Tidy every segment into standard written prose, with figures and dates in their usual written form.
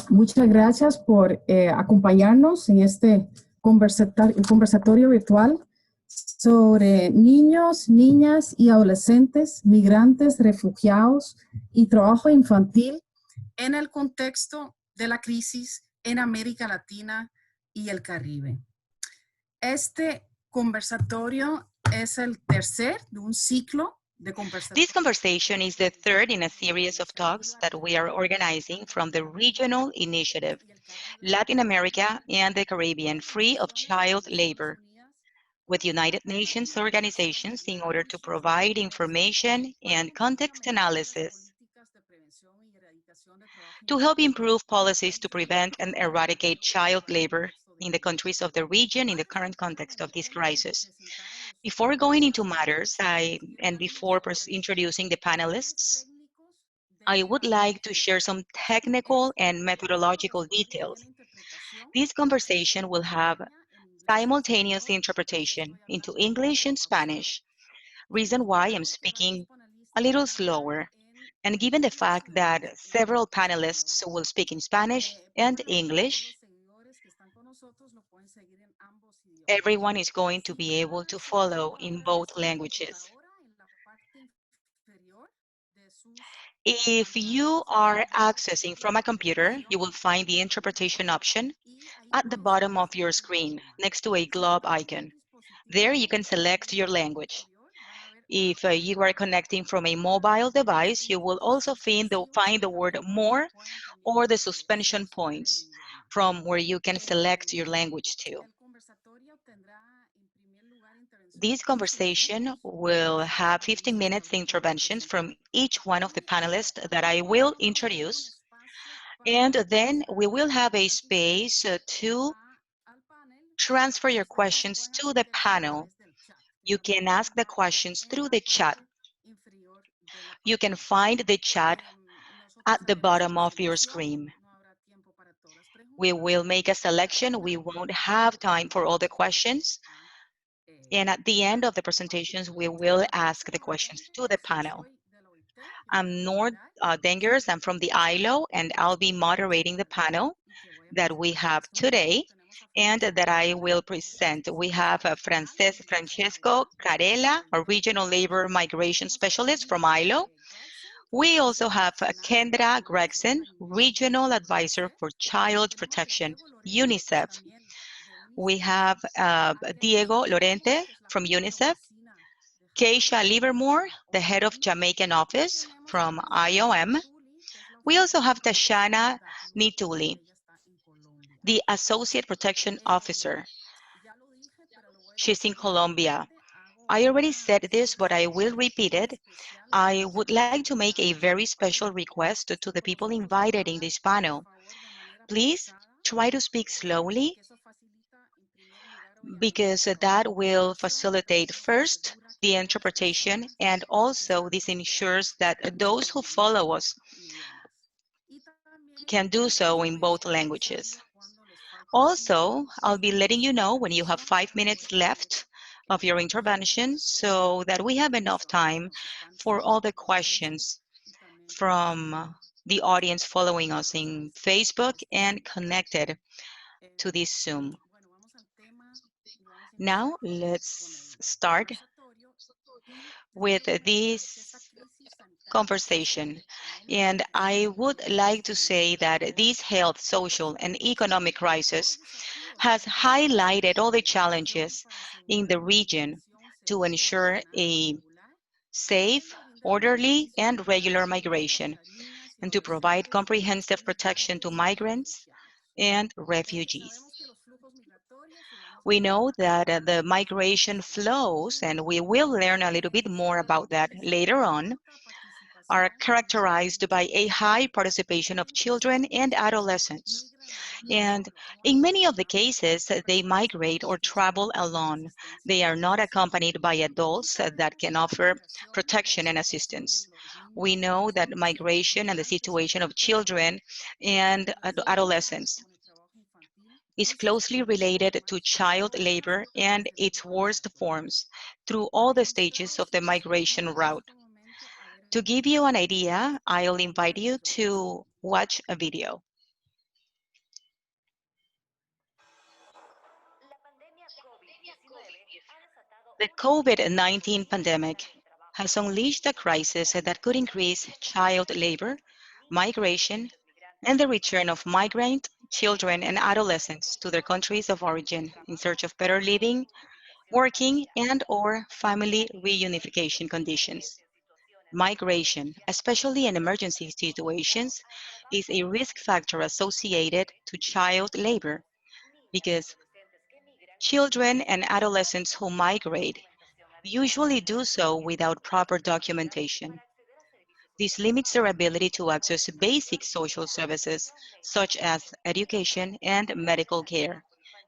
Muchas gracias por acompañarnos en este conversatorio virtual sobre niños, niñas y adolescentes, migrantes, refugiados y trabajo infantil en el contexto de la crisis en América Latina y el Caribe. Este conversatorio es el tercer de un ciclo de conversatorios. This conversation is the third in a series of talks that we are organizing from the Regional Initiative, Latin America and the Caribbean, free of child labor, with United Nations organizations in order to provide information and context analysis to help improve policies to prevent and eradicate child labor in the countries of the region in the current context of this crisis. Before going into matters, and before introducing the panelists, I would like to share some technical and methodological details. This conversation will have simultaneous interpretation into English and Spanish. Reason why I'm speaking a little slower, and given the fact that several panelists will speak in Spanish and English, everyone is going to be able to follow in both languages. If you are accessing from a computer, you will find the interpretation option at the bottom of your screen, next to a globe icon. There you can select your language. If you are connecting from a mobile device, you will also find the word more or the suspension points from where you can select your language to. This conversation will have 15 minutes interventions from each one of the panelists that I will introduce. And then we will have a space to transfer your questions to the panel. You can ask the questions through the chat. You can find the chat at the bottom of your screen. We will make a selection. We won't have time for all the questions. And at the end of the presentations, we will ask the questions to the panel. I'm Nord Dengers. I'm from the ILO, and I'll be moderating the panel that we have today and that I will present. We have Francesco Carella, a regional labor migration specialist from ILO. We also have Kendra Gregson, regional advisor for child protection, UNICEF. We have Diego Lorente from UNICEF, Keisha Livermore, the head of Jamaican office from IOM. We also have Tashana Nituli, the associate protection officer. She's in Colombia. I already said this, but I will repeat it. I would like to make a very special request to the people invited in this panel. Please try to speak slowly, because that will facilitate first the interpretation, and also this ensures that those who follow us can do so in both languages. Also, I'll be letting you know when you have 5 minutes left of your intervention so that we have enough time for all the questions from the audience following us in Facebook and connected to this Zoom. Now, let's start with this conversation. And I would like to say that this health, social, and economic crisis has highlighted all the challenges in the region to ensure a safe, orderly, and regular migration, and to provide comprehensive protection to migrants and refugees. We know that the migration flows, and we will learn a little bit more about that later on, are characterized by a high participation of children and adolescents. And in many of the cases, they migrate or travel alone. They are not accompanied by adults that can offer protection and assistance. We know that migration and the situation of children and adolescents is closely related to child labor and its worst forms through all the stages of the migration route. To give you an idea, I'll invite you to watch a video. The COVID-19 pandemic has unleashed a crisis that could increase child labor, migration, and the return of migrant children and adolescents to their countries of origin in search of better living, working, and/or family reunification conditions. Migration, especially in emergency situations, is a risk factor associated to child labor because children and adolescents who migrate usually do so without proper documentation. This limits their ability to access basic social services such as education and medical care,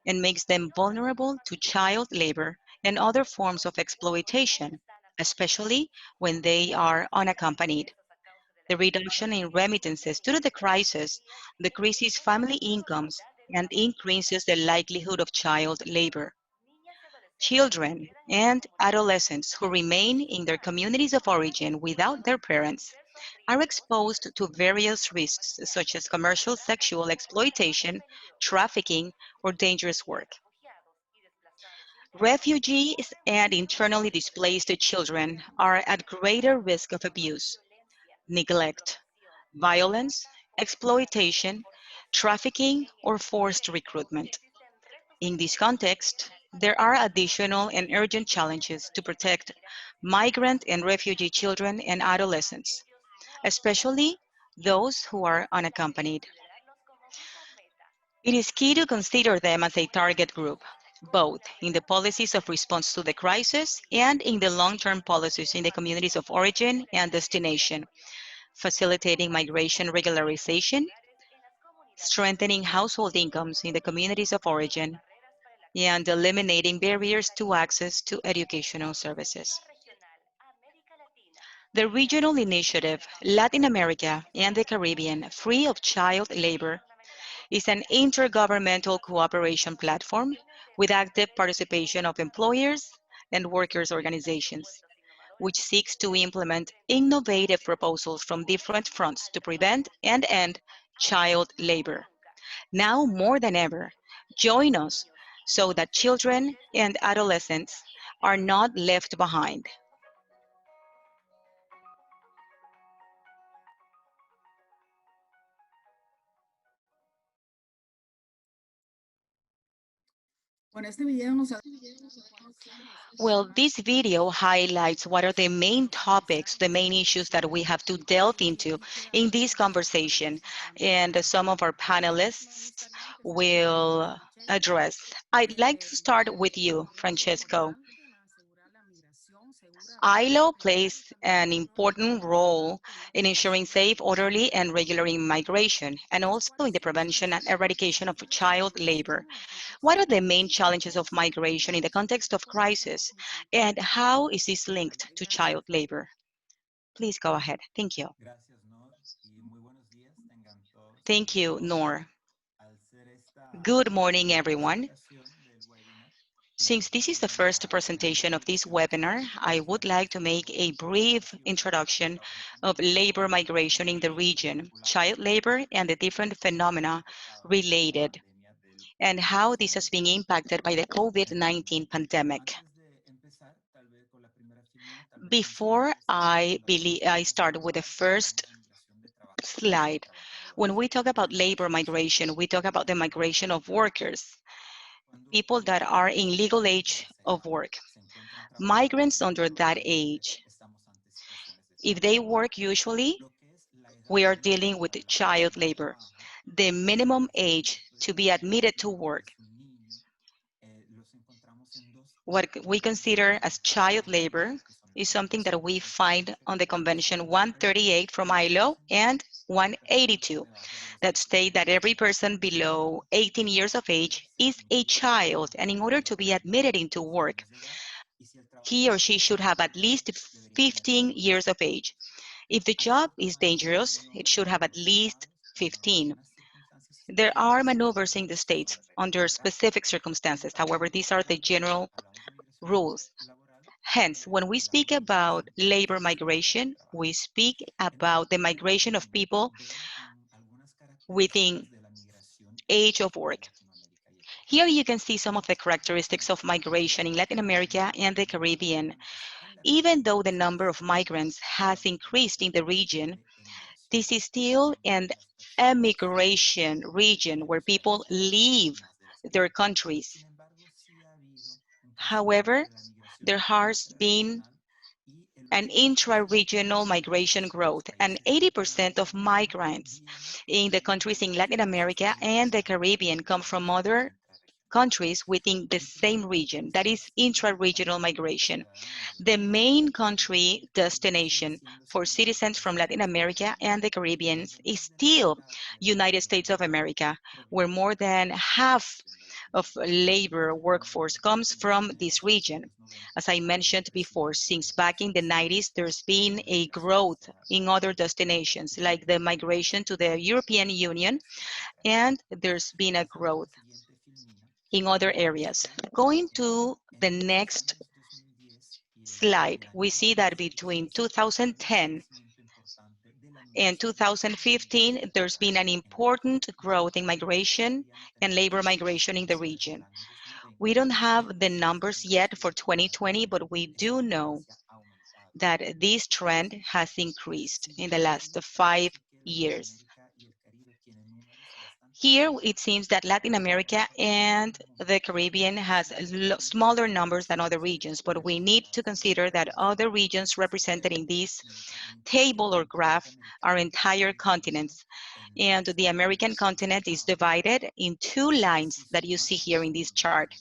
and makes them vulnerable to child labor and other forms of exploitation, especially when they are unaccompanied. The reduction in remittances due to the crisis decreases family incomes and increases the likelihood of child labor. Children and adolescents who remain in their communities of origin without their parents are exposed to various risks such as commercial sexual exploitation, trafficking, or dangerous work. Refugees and internally displaced children are at greater risk of abuse, neglect, violence, exploitation, trafficking, or forced recruitment. In this context, there are additional and urgent challenges to protect migrant and refugee children and adolescents, especially those who are unaccompanied. It is key to consider them as a target group, both in the policies of response to the crisis and in the long-term policies in the communities of origin and destination, facilitating migration regularization, strengthening household incomes in the communities of origin, and eliminating barriers to access to educational services. The regional initiative, Latin America and the Caribbean Free of Child Labor, is an intergovernmental cooperation platform with active participation of employers and workers' organizations, which seeks to implement innovative proposals from different fronts to prevent and end child labor. Now more than ever, join us so that children and adolescents are not left behind. Well, this video highlights what are the main topics, the main issues that we have to delve into in this conversation, and some of our panelists will address. I'd like to start with you, Francesco. ILO plays an important role in ensuring safe, orderly, and regular migration, and also in the prevention and eradication of child labor. What are the main challenges of migration in the context of crisis, and how is this linked to child labor? Please go ahead. Thank you. Thank you, Noor. Good morning, everyone. Since this is the first presentation of this webinar, I would like to make a brief introduction of labor migration in the region, child labor, and the different phenomena related, and how this has been impacted by the COVID-19 pandemic. Before I start with the first slide, when we talk about labor migration, we talk about the migration of workers, people that are in legal age of work. Migrants under that age, if they work usually, we are dealing with child labor. The minimum age to be admitted to work, what we consider as child labor, is something that we find on the Convention 138 from ILO and 182 that state that every person below 18 years of age is a child, and in order to be admitted into work, he or she should have at least 15 years of age. If the job is dangerous, it should have at least 15. There are maneuvers in the states under specific circumstances. However, these are the general rules. Hence, when we speak about labor migration, we speak about the migration of people within age of work. Here you can see some of the characteristics of migration in Latin America and the Caribbean. Even though the number of migrants has increased in the region, this is still an emigration region where people leave their countries. However, there has been an intra-regional migration growth, and 80% of migrants in the countries in Latin America and the Caribbean come from other countries within the same region. That is intra-regional migration. The main country destination for citizens from Latin America and the Caribbean is still United States of America, where more than half of labor workforce comes from this region. As I mentioned before, since back in the 90s, there's been a growth in other destinations, like the migration to the European Union, and there's been a growth in other areas. Going to the next slide, we see that between 2010 and 2015, there's been an important growth in migration and labor migration in the region. We don't have the numbers yet for 2020, but we do know that this trend has increased in the last 5 years. Here, it seems that Latin America and the Caribbean has smaller numbers than other regions, but we need to consider that other regions represented in this table or graph are entire continents. And the American continent is divided in two lines that you see here in this chart.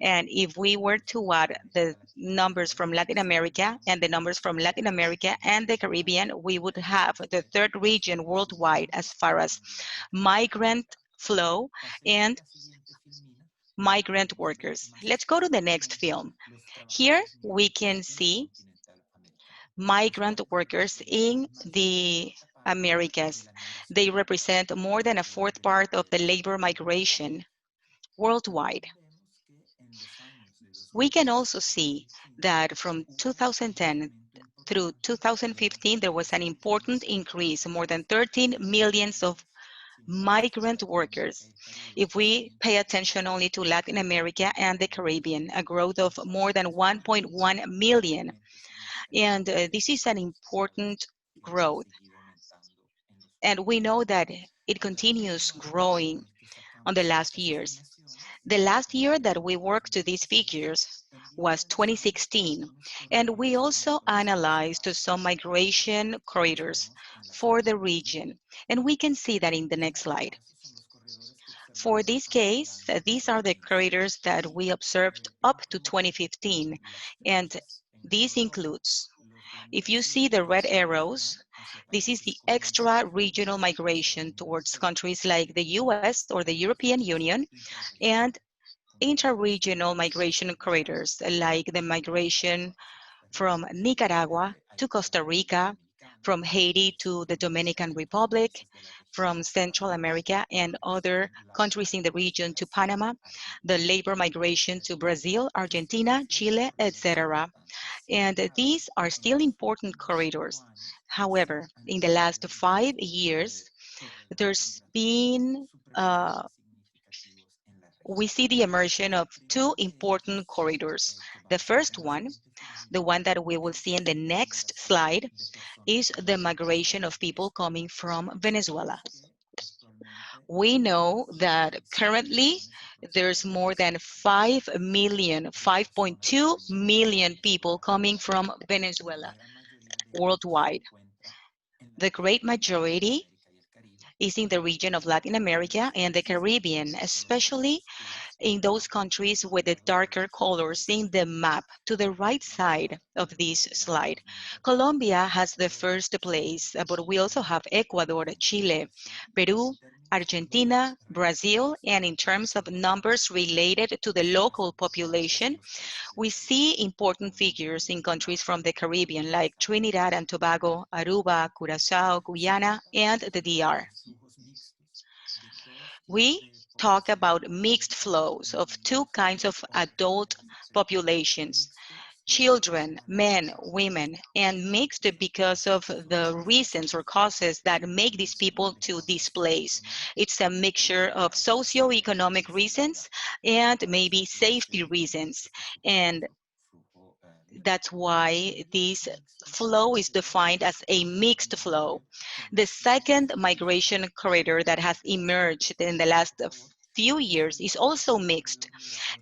And if we were to add the numbers from Latin America and the numbers from Latin America and the Caribbean, we would have the third region worldwide as far as migrant flow and migrant workers. Let's go to the next film. Here we can see migrant workers in the Americas. They represent more than a fourth part of the labor migration worldwide. We can also see that from 2010 through 2015, there was an important increase, more than 13 million of migrant workers. If we pay attention only to Latin America and the Caribbean, a growth of more than 1.1 million. And this is an important growth. And we know that it continues growing on the last years. The last year that we worked to these figures was 2016, and we also analyzed some migration corridors for the region, and we can see that in the next slide. For this case, these are the corridors that we observed up to 2015, and this includes, if you see the red arrows, this is the extra-regional migration towards countries like the US or the European Union, and intra-regional migration corridors like the migration from Nicaragua to Costa Rica, from Haiti to the Dominican Republic, from Central America and other countries in the region to Panama, the labor migration to Brazil, Argentina, Chile, etc. And these are still important corridors. However, in the last 5 years, there's been we see the emergence of two important corridors. The first one, the one that we will see in the next slide, is the migration of people coming from Venezuela. We know that currently there's more than 5 million, 5.2 million people coming from Venezuela worldwide. The great majority is in the region of Latin America and the Caribbean, especially in those countries with the darker colors in the map to the right side of this slide. Colombia has the first place, but we also have Ecuador, Chile, Peru, Argentina, Brazil, and in terms of numbers related to the local population, we see important figures in countries from the Caribbean like Trinidad and Tobago, Aruba, Curacao, Guyana, and the DR. We talk about mixed flows of two kinds of adult populations. children, men, women, and mixed because of the reasons or causes that make these people to displace. It's a mixture of socio-economic reasons and maybe safety reasons. And that's why this flow is defined as a mixed flow. The second migration corridor that has emerged in the last few years is also mixed.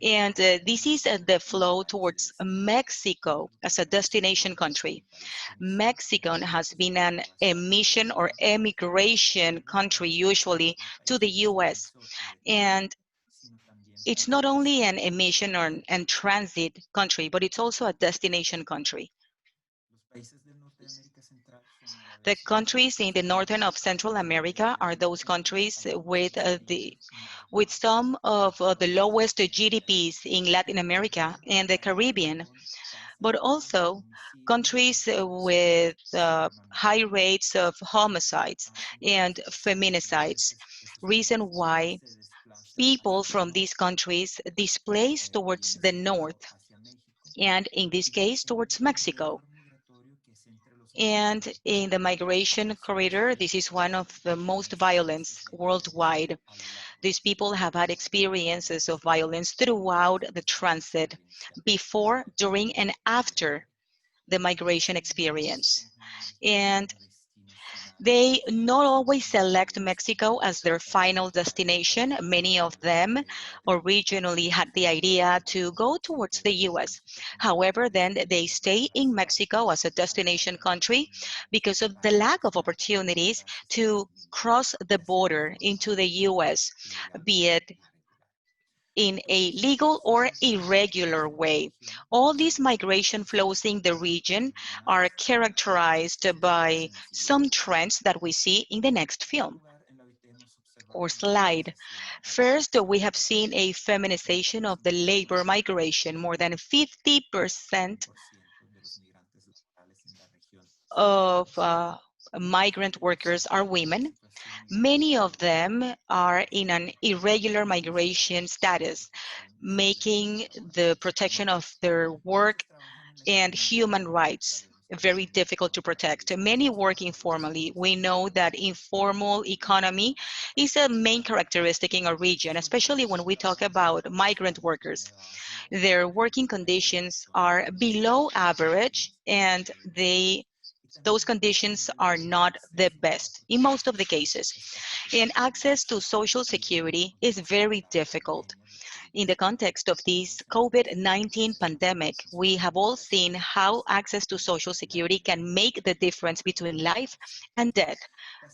And this is the flow towards Mexico as a destination country. Mexico has been an emission or emigration country usually to the US. And it's not only an emission or and transit country, but it's also a destination country. The countries in the northern of Central America are those countries with some of the lowest GDPs in Latin America and the Caribbean, but also countries with high rates of homicides and feminicides. Reason why people from these countries displace towards the north, and in this case towards Mexico. And in the migration corridor, this is one of the most violence worldwide. These people have had experiences of violence throughout the transit, before, during, and after the migration experience. And they not always select Mexico as their final destination. Many of them originally had the idea to go towards the US. However, then they stay in Mexico as a destination country because of the lack of opportunities to cross the border into the US, be it in a legal or irregular way. All these migration flows in the region are characterized by some trends that we see in the next film or slide. First, we have seen a feminization of the labor migration. More than 50% of migrant workers are women. Many of them are in an irregular migration status, making the protection of their work and human rights very difficult to protect. Many work informally. We know that informal economy is a main characteristic in our region, especially when we talk about migrant workers. Their working conditions are below average, and those conditions are not the best in most of the cases. And access to social security is very difficult. In the context of this COVID-19 pandemic, we have all seen how access to social security can make the difference between life and death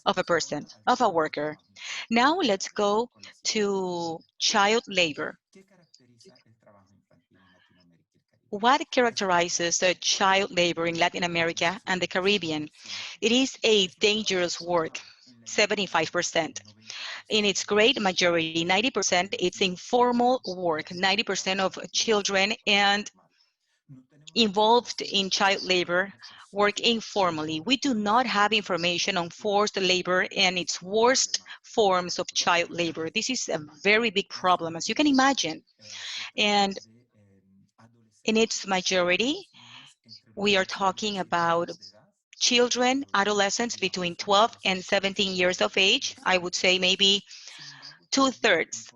of a person, of a worker. Now let's go to child labor. What characterizes child labor in Latin America and the Caribbean? It is a dangerous work, 75%. In its great majority, 90%, it's informal work. 90% of children and involved in child labor work informally. We do not have information on forced labor and its worst forms of child labor. This is a very big problem, as you can imagine. And in its majority, we are talking about children, adolescents between 12 and 17 years of age. I would say maybe two-thirds.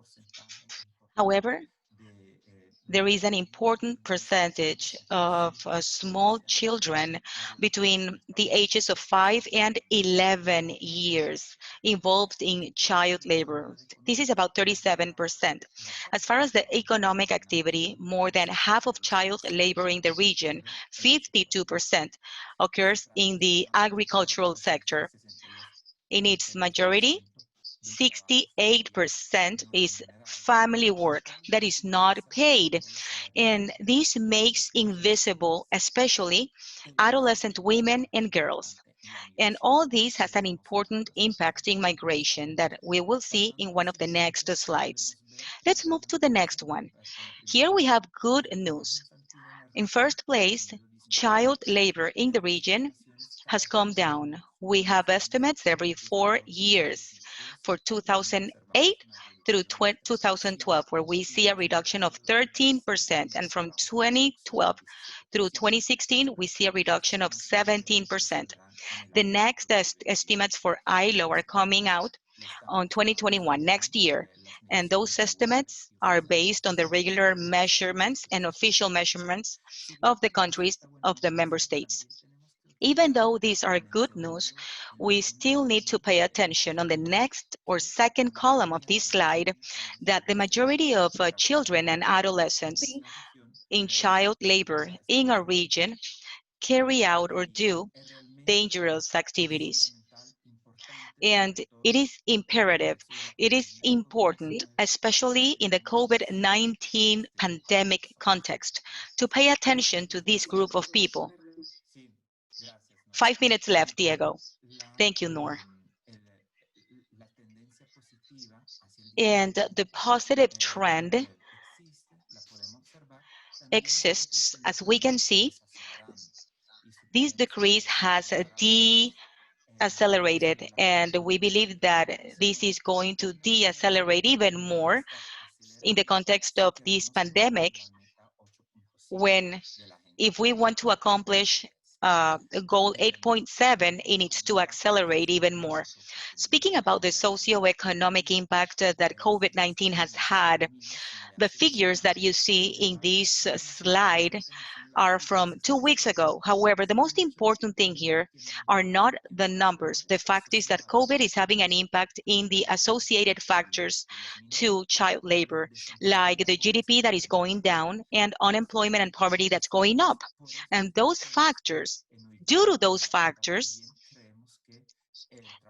However, there is an important percentage of small children between the ages of 5 and 11 years involved in child labor. This is about 37%. As far as the economic activity, more than half of child labor in the region, 52%, occurs in the agricultural sector. In its majority, 68% is family work that is not paid. And this makes invisible, especially adolescent women and girls. And all this has an important impact in migration that we will see in one of the next slides. Let's move to the next one. Here we have good news. In first place, child labor in the region has come down. We have estimates every 4 years. for 2008 through 2012, where we see a reduction of 13%, and from 2012 through 2016, we see a reduction of 17%. The next estimates for ILO are coming out on 2021, next year, and those estimates are based on the regular measurements and official measurements of the countries of the member states. Even though these are good news, we still need to pay attention on the next or second column of this slide that the majority of children and adolescents in child labor in our region carry out or do dangerous activities. And it is imperative, it is important, especially in the COVID-19 pandemic context, to pay attention to this group of people. 5 minutes left, Diego. Thank you, Nor. And the positive trend exists. As we can see, this decrease has decelerated, and we believe that this is going to deaccelerate even more in the context of this pandemic, when if we want to accomplish goal 8.7, it needs to accelerate even more. Speaking about the socioeconomic impact that COVID-19 has had, the figures that you see in this slide are from 2 weeks ago. However, the most important thing here are not the numbers. The fact is that COVID is having an impact in the associated factors to child labor, like the GDP that is going down and unemployment and poverty that's going up. And those factors, due to those factors,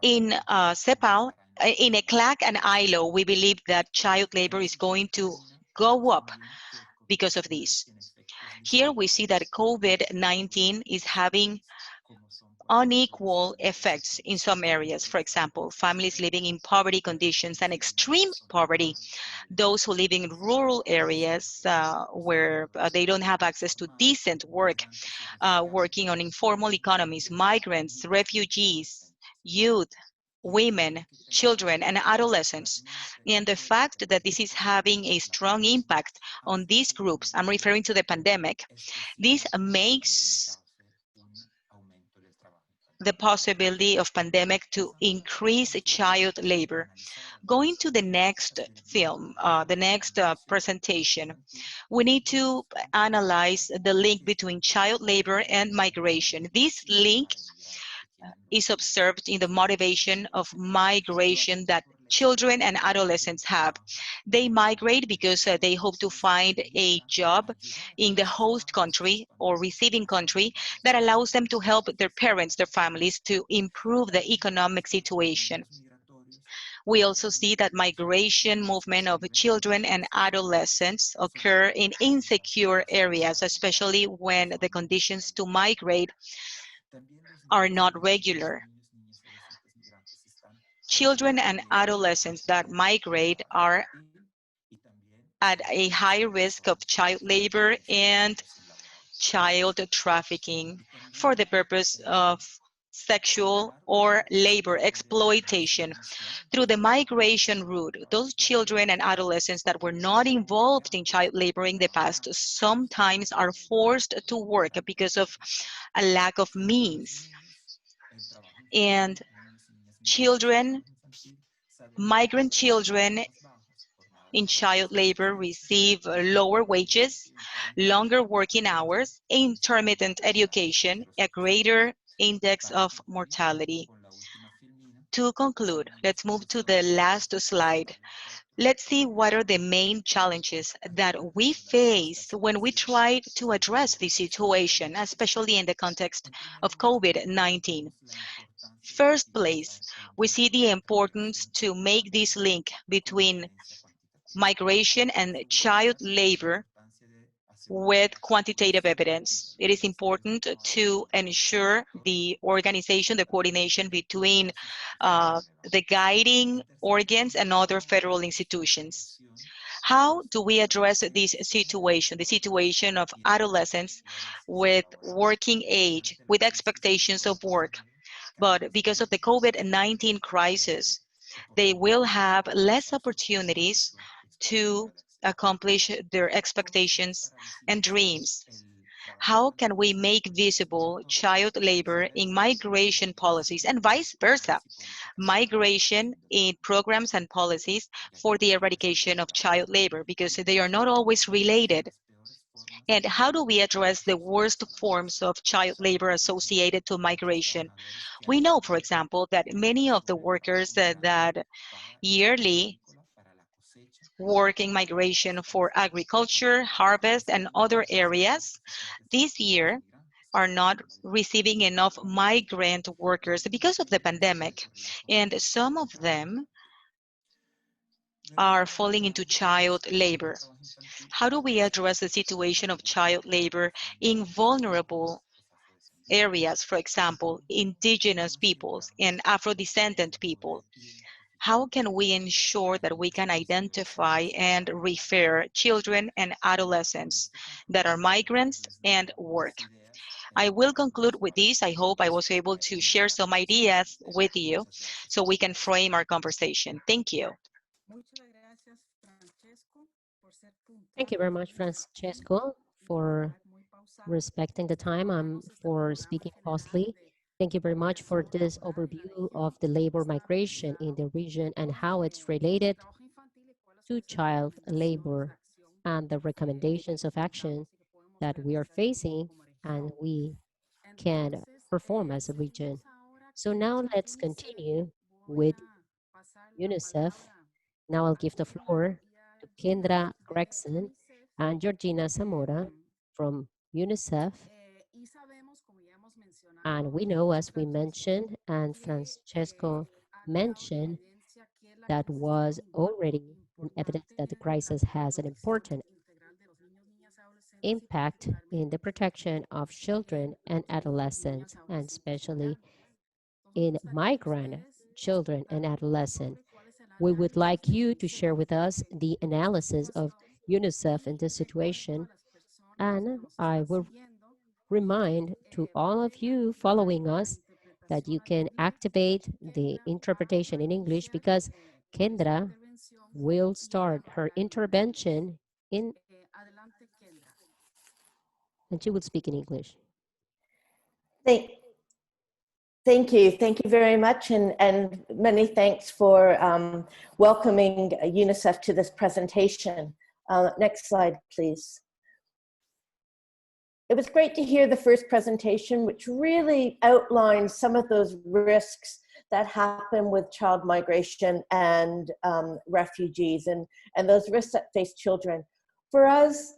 in CEPAL, in ECLAC and ILO, we believe that child labor is going to go up because of this. Here we see that COVID-19 is having unequal effects in some areas. For example, families living in poverty conditions and extreme poverty, those who live in rural areas where they don't have access to decent work, working on informal economies, migrants, refugees, youth, women, children, and adolescents. And the fact that this is having a strong impact on these groups, I'm referring to the pandemic, this makes the possibility of pandemic to increase child labor. Going to the next film, the next presentation, we need to analyze the link between child labor and migration. This link is observed in the motivation of migration that children and adolescents have. They migrate because they hope to find a job in the host country or receiving country that allows them to help their parents, their families, to improve the economic situation. We also see that migration movement of children and adolescents occur in insecure areas, especially when the conditions to migrate are not regular. Children and adolescents that migrate are at a high risk of child labor and child trafficking for the purpose of sexual or labor exploitation. Through the migration route, those children and adolescents that were not involved in child labor in the past sometimes are forced to work because of a lack of means. And children, migrant children in child labor receive lower wages, longer working hours, intermittent education, a greater index of mortality. To conclude, let's move to the last slide. Let's see what are the main challenges that we face when we try to address this situation, especially in the context of COVID-19. First place, we see the importance to make this link between migration and child labor with quantitative evidence. It is important to ensure the organization, the coordination between the guiding organs and other federal institutions. How do we address this situation, the situation of adolescents with working age, with expectations of work? But because of the COVID-19 crisis, They will have less opportunities to accomplish their expectations and dreams. How can we make visible child labor in migration policies and vice versa? Migration in programs and policies for the eradication of child labor, because they are not always related. And how do we address the worst forms of child labor associated to migration? We know, for example, that many of the workers that yearly work in migration for agriculture, harvest, and other areas, this year are not receiving enough migrant workers because of the pandemic. And some of them are falling into child labor. How do we address the situation of child labor in vulnerable areas, for example, indigenous peoples and Afro-descendant people? How can we ensure that we can identify and refer children and adolescents that are migrants and work? I will conclude with this. I hope I was able to share some ideas with you so we can frame our conversation. Thank you. Thank you very much, Francesco, for respecting the time. For speaking falsely. Thank you very much for this overview of the labor migration in the region and how it's related to child labor and the recommendations of action that we are facing and we can perform as a region. So now let's continue with UNICEF. Now I'll give the floor to Kendra Gregson and Georgina Zamora from UNICEF. And we know, as we mentioned, and Francesco mentioned, that was already an evidence that the crisis has an important impact in the protection of children and adolescents, and especially in migrant children and adolescents. We would like you to share with us the analysis of UNICEF in this situation, and I will remind to all of you following us that you can activate the interpretation in English, because Kendra will start her intervention and she will speak in English. Thank you. Thank you very much. And many thanks for welcoming UNICEF to this presentation. Next slide, please. It was great to hear the first presentation, which really outlines some of those risks that happen with child migration and refugees, and those risks that face children. For us,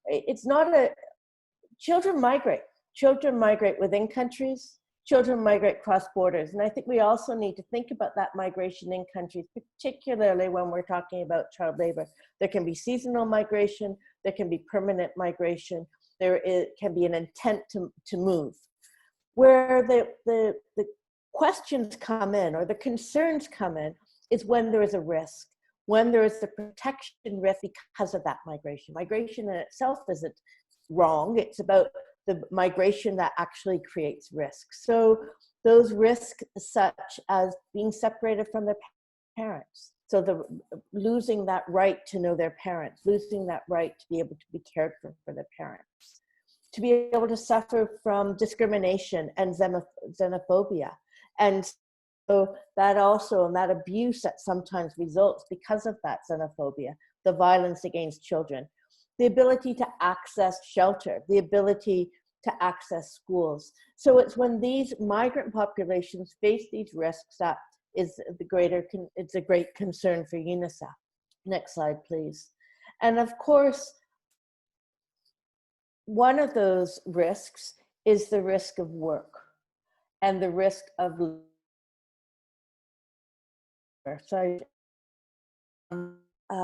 it's not children migrate. Children migrate within countries. Children migrate cross borders. And I think we also need to think about that migration in countries, particularly when we're talking about child labor. There can be seasonal migration. There can be permanent migration. There can be an intent to move. Where the questions come in, or the concerns come in, is when there is a risk, when there is a protection risk because of that migration. Migration in itself isn't wrong. It's about the migration that actually creates risk. So those risks, such as being separated from their parents, so losing that right to know their parents, losing that right to be able to be cared for their parents, to be able to suffer from discrimination and xenophobia. And so that also, and that abuse that sometimes results because of that xenophobia, the violence against children, the ability to access shelter, the ability to access schools. So it's when these migrant populations face these risks that is it's a great concern for UNICEF. Next slide, please. And of course, one of those risks is the risk of work and the risk of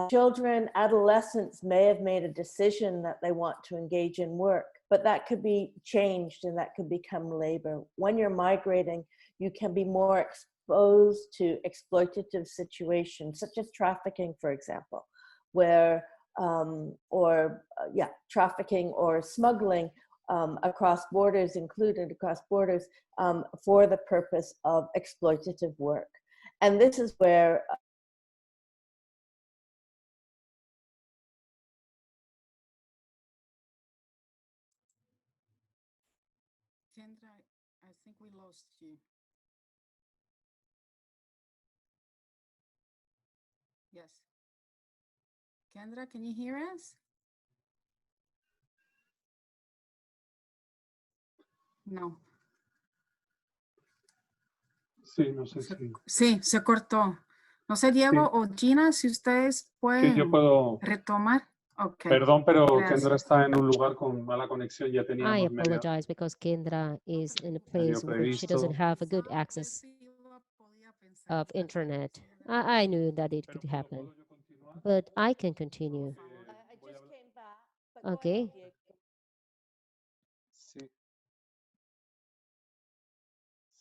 children, adolescents may have made a decision that they want to engage in work, but that could be changed and that could become labor. When you're migrating, you can be more exposed to exploitative situations, such as trafficking, for example, where, trafficking or smuggling across borders, included across borders, for the purpose of exploitative work. And this is where Kendra, I think we lost you. Yes. Kendra, can you hear us? No. Sí, no sé si. Sí, se cortó. No sé, Diego o Gina, si ustedes pueden Sí, yo puedo. retomar. Okay. Perdón, pero Gracias. Kendra está en un lugar con mala conexión. Ya I teníamos medio, apologize because Kendra is in a medio place where she doesn't previsto. have a good access of internet. I knew that it could happen, but I can continue. I just came back. But go Okay. ahead, Diego. Sí.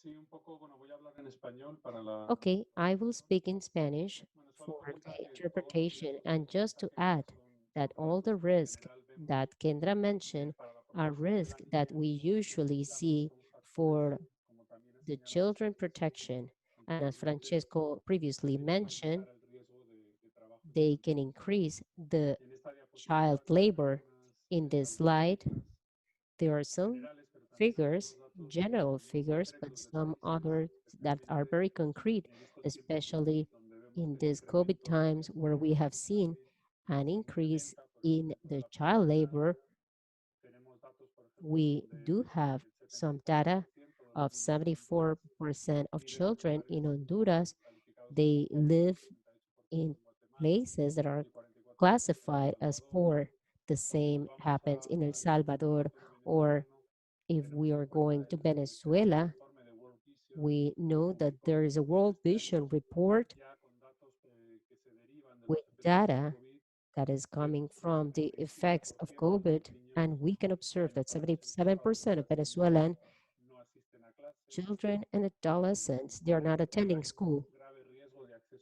Sí, un poco, bueno, voy a hablar en español para la. Okay, I will speak in Spanish Bueno, solo for comentar the que todos los interpretation. riesgos And just to que add son that los all riesgos the que en risk general vemos that Kendra mentioned para la are protección de la risks that we niñez usually necesitamos see estos for factores, como también the señalaba children protection. And as Francesco previously mentioned, el riesgo de trabajo they can increase the en esta diapositiva child labor. In this slide, there are some generales, pero también figures, datos general figures, but concretos de some estadísticas, others that are very concrete, en estos tiempos especially donde vemos in el these COVID incremento times where we have seen an increase in the child labor. tenemos datos, por ejemplo, We do have some data of 74% of children in Honduras. They live in places that are classified as poor. The same happens in El Salvador, or if we are going to Venezuela, we know that there is a World Vision report with data that is coming from the effects of COVID, and we can observe that 77% of Venezuelan children and adolescents, they are not attending school,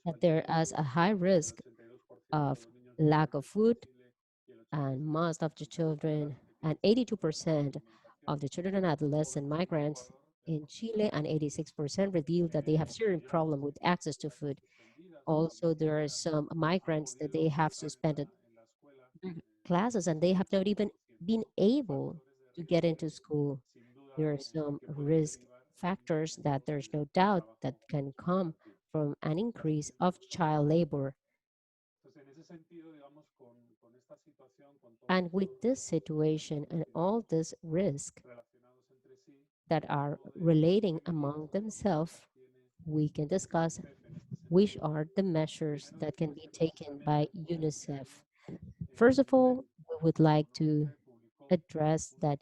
that there is a high risk of lack of food, and most of the children, and 82% of the children and adolescent migrants in Chile and 86% reveal that they have serious problem with access to food. Also, there are some migrants that they have suspended their classes and they have not even been able to get into school. There are some risk factors that there's no doubt that can come from an increase of child labor. And with this situation and all this risk that are relating among themselves, we can discuss which are the measures that can be taken by UNICEF. First of all, we would like to address that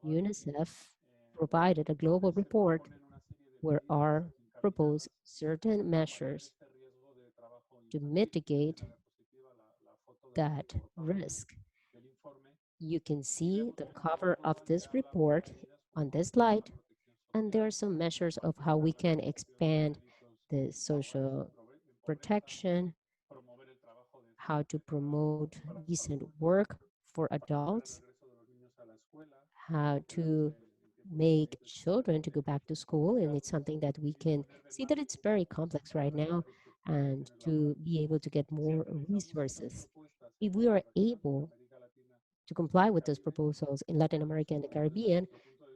UNICEF provided a global report where are proposed certain measures to mitigate that risk. You can see the cover of this report on this slide, and there are some measures of how we can expand the social protection, how to promote decent work for adults, how to make children to go back to school, and it's something that we can see that it's very complex right now, and to be able to get more resources. If we are able to comply with those proposals in Latin America and the Caribbean,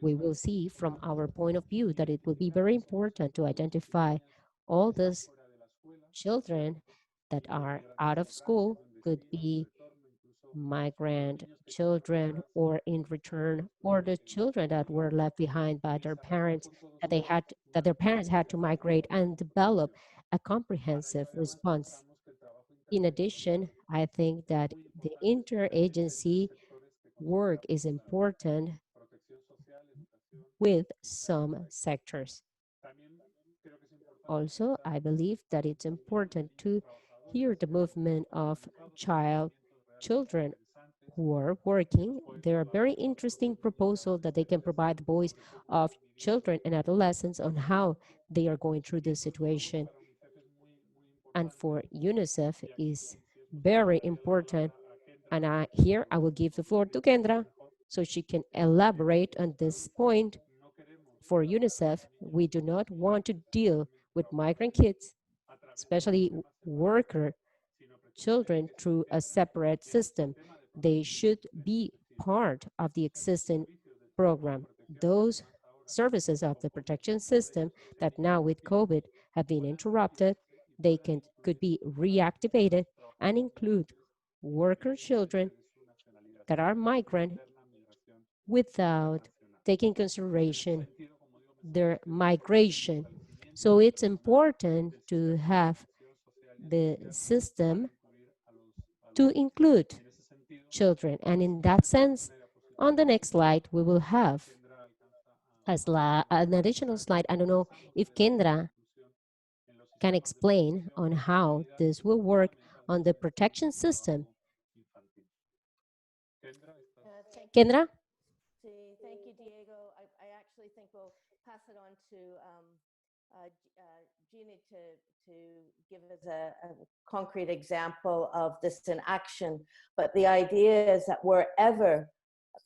we will see from our point of view that it will be very important to identify all those children that are out of school, could be migrant children or in return, or the children that were left behind by their parents, that their parents had to migrate and develop a comprehensive response. In addition, I think that the interagency work is important with some sectors. Also, I believe that it's important to hear the movement of children who are working. There are very interesting proposals that they can provide the voice of children and adolescents on how they are going through this situation. And for UNICEF is very important. And here I will give the floor to Kendra so she can elaborate on this point. For UNICEF, we do not want to deal with migrant kids especially worker children, through a separate system. They should be part of the existing program. Those services of the protection system that now with COVID have been interrupted, they could be reactivated and include worker children that are migrant without taking consideration their migration. So it's important to have the system to include children. And in that sense, on the next slide, we will have an additional slide. I don't know if Kendra can explain on how this will work on the protection system. Kendra? Thank you, Diego. I actually think we'll pass it on to Jeannie to give us a concrete example of this in action. But the idea is that wherever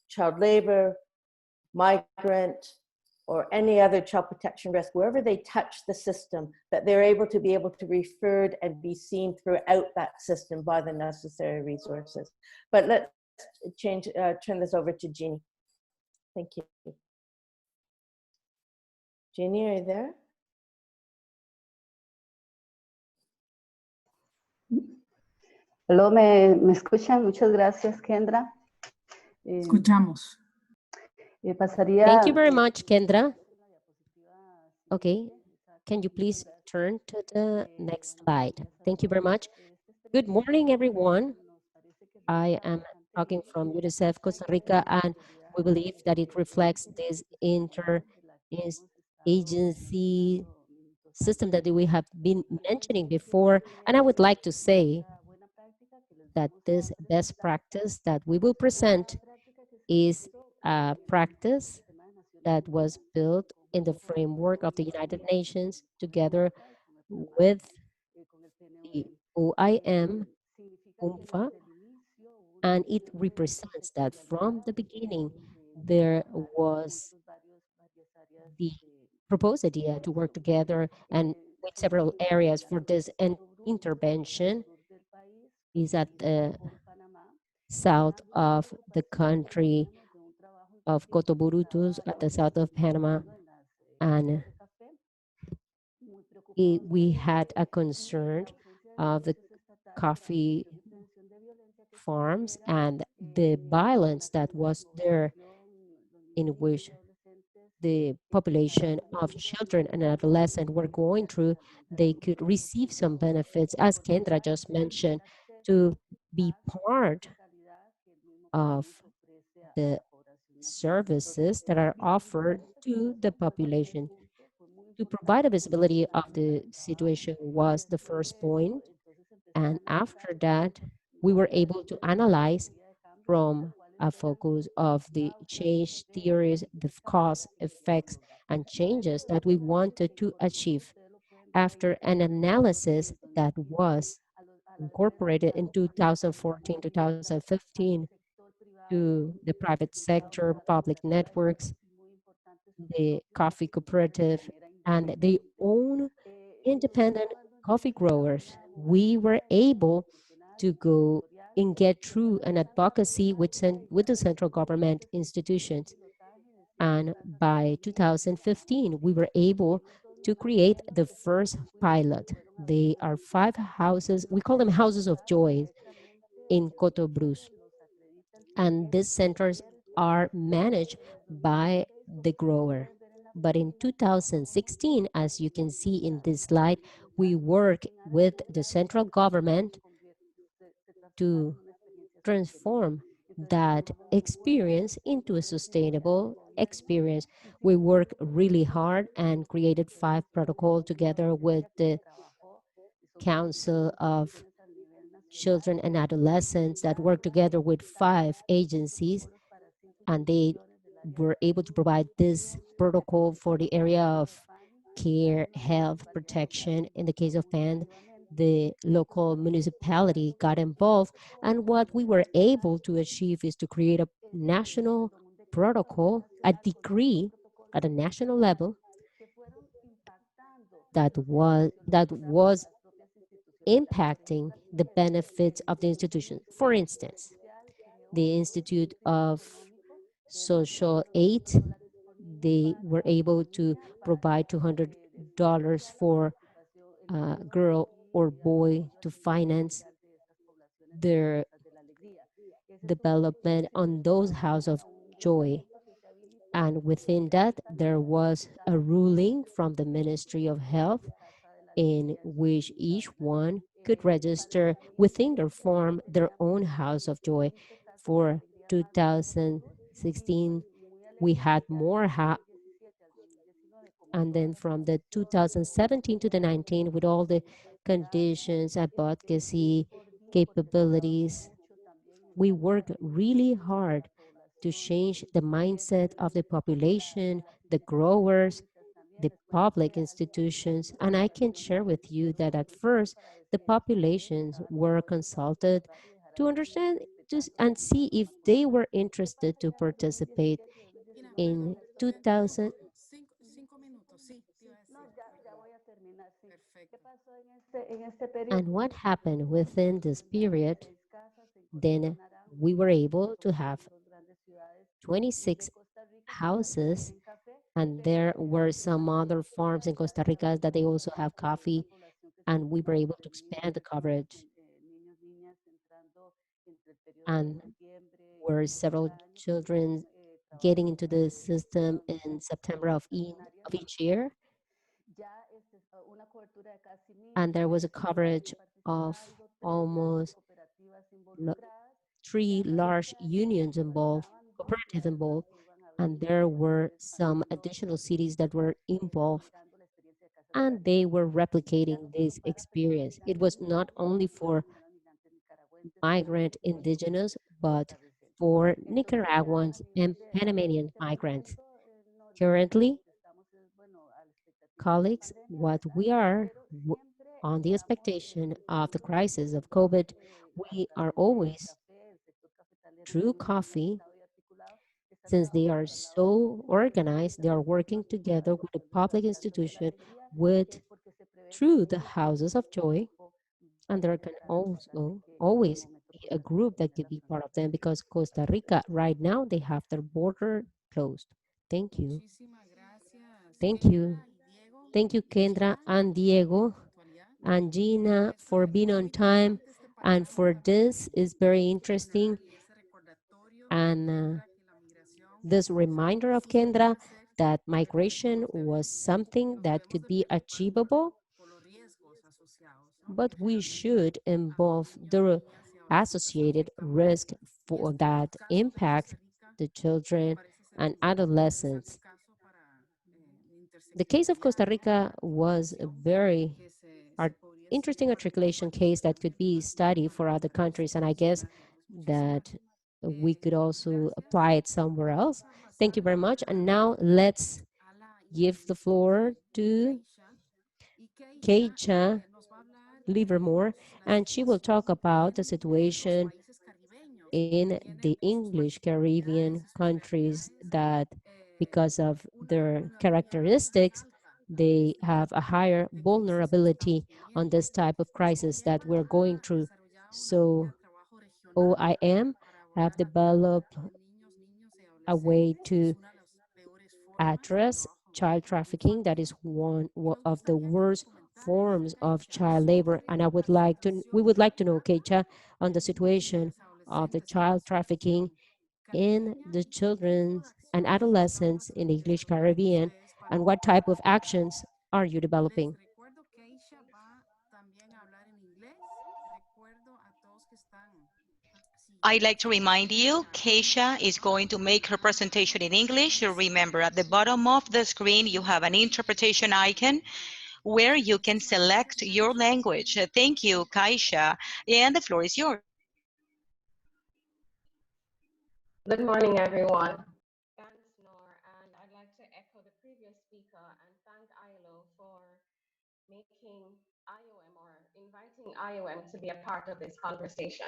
child labor, migrant, or any other child protection risk, wherever they touch the system, that they're able to be referred and be seen throughout that system by the necessary resources. But let's turn this over to Jeannie. Thank you. Jeannie, are you there? Hello, ¿me escuchan? Muchas gracias, Kendra. Escuchamos. Thank you very much, Kendra. Okay, can you please turn to the next slide? Thank you very much. Good morning, everyone. I am talking from Unicef, Costa Rica, and we believe that it reflects this inter-agency system that we have been mentioning before. And I would like to say that this best practice that we will present is a practice that was built in the framework of the United Nations together with the OIM, UNFA, and it represents that from the beginning there was the proposed idea to work together and with several areas for this intervention is at the south of the country of Cotoburutus at the south of Panama, and we had a concern of the coffee farms and the violence that was there, in which the population of children and adolescents were going through. They could receive some benefits, as Kendra just mentioned, to be part of the services that are offered to the population. To provide a visibility of the situation was the first point, and after that, we were able to analyze from a focus of the change theories, the cause, effects, and changes that we wanted to achieve. After an analysis that was incorporated in 2014, 2015, to the private sector, public networks, the coffee cooperative, and their own independent coffee growers, we were able to go and get through an advocacy with the central government institutions. And by 2015, we were able to create the first pilot. They are 5 houses, we call them houses of joy in Cotobruz. And these centers are managed by the grower. But in 2016, as you can see in this slide, we work with the central government to transform that experience into a sustainable experience. We work really hard and created 5 protocols together with the Council of Children and Adolescents that work together with 5 agencies, and they were able to provide this protocol for the area of care, health, protection. In the case of PAN, the local municipality got involved, and what we were able to achieve is to create a national protocol, a decree at a national level that was impacting the benefits of the institution. For instance, the Institute of Social Aid, they were able to provide $200 for a girl or boy to finance their development on those house of joy. And within that, there was a ruling from the Ministry of Health in which each one could register within their form their own house of joy. For 2016, we had more, and then from the 2017 to the 19, with all the conditions, advocacy, capabilities, we work really hard to change the mindset of the population, the growers, the public institutions. And I can share with you that at first, the populations were consulted to understand and see if they were interested to participate in 2000. And what happened within this period, then we were able to have 26 houses, and there were some other farms in Costa Rica that they also have coffee, and we were able to expand the coverage. And were several children getting into the system in September of each year, and there was a coverage of almost 3 large unions involved, cooperatives involved, and there were some additional cities that were involved, and they were replicating this experience. It was not only for migrant indigenous, but for Nicaraguans and Panamanian migrants. Currently, colleagues, what we are on the expectation of the crisis of COVID, we are always through coffee, since they are so organized, they are working together with the public institution, with through the houses of joy, and there can also always be a group that could be part of them, because Costa Rica right now they have their border closed. Thank you. Thank you. Thank you, Kendra and Diego and Gina, for being on time, and for this is very interesting. And this reminder of Kendra that migration was something that could be achievable, but we should involve the associated risk for that impact the children and adolescents. The case of Costa Rica was a very interesting articulation case that could be studied for other countries, and I guess that we could also apply it somewhere else. Thank you very much. And now let's give the floor to Keisha Livermore, and she will talk about the situation in the English Caribbean countries that, because of their characteristics, they have a higher vulnerability on this type of crisis that we're going through. So OIM have developed a way to address child trafficking. That is one of the worst forms of child labor. And we would like to know, Keisha, on the situation of the child trafficking in the children and adolescents in the English Caribbean, and what type of actions are you developing? I'd like to remind you, Keisha is going to make her presentation in English. Remember, at the bottom of the screen, you have an interpretation icon where you can select your language. Thank you, Keisha, and the floor is yours. Good morning, everyone. Thanks, Nor, and I'd like to echo the previous speaker and thank ILO for making IOM or inviting IOM to be a part of this conversation.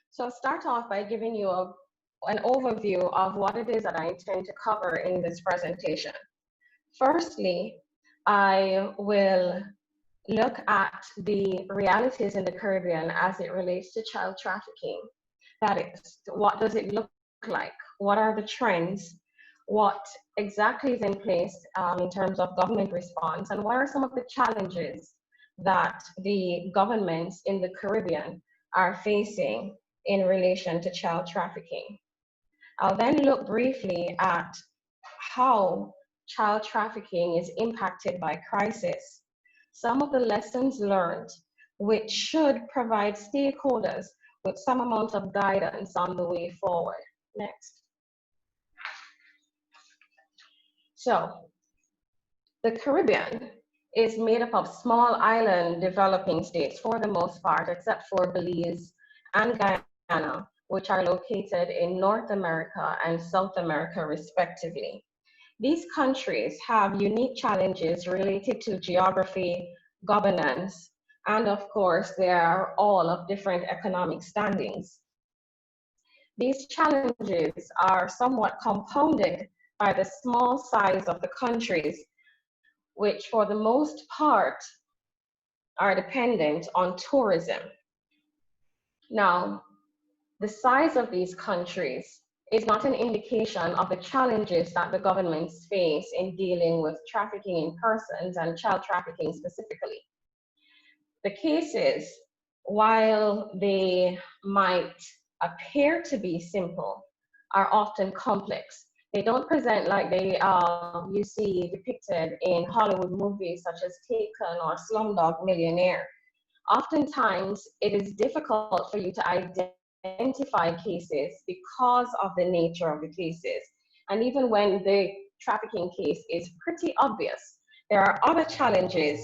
So I'll start off by giving you an overview of what it is that I intend to cover in this presentation. Firstly, I will look at the realities in the Caribbean as it relates to child trafficking. That is, what does it look like? What are the trends? What exactly is in place in terms of government response? And what are some of the challenges that the governments in the Caribbean are facing in relation to child trafficking? I'll then look briefly at how child trafficking is impacted by crisis, some of the lessons learned, which should provide stakeholders with some amount of guidance on the way forward. Next. So, the Caribbean is made up of small island developing states for the most part, except for Belize and Guyana, which are located in North America and South America, respectively. These countries have unique challenges related to geography, governance, and of course, they are all of different economic standings. These challenges are somewhat compounded by the small size of the countries, which for the most part are dependent on tourism. Now, the size of these countries is not an indication of the challenges that the governments face in dealing with trafficking in persons and child trafficking specifically. The cases, while they might appear to be simple, are often complex. They don't present like they you see depicted in Hollywood movies such as Taken or Slumdog Millionaire. Oftentimes, it is difficult for you to identify cases because of the nature of the cases. And even when the trafficking case is pretty obvious, there are other challenges,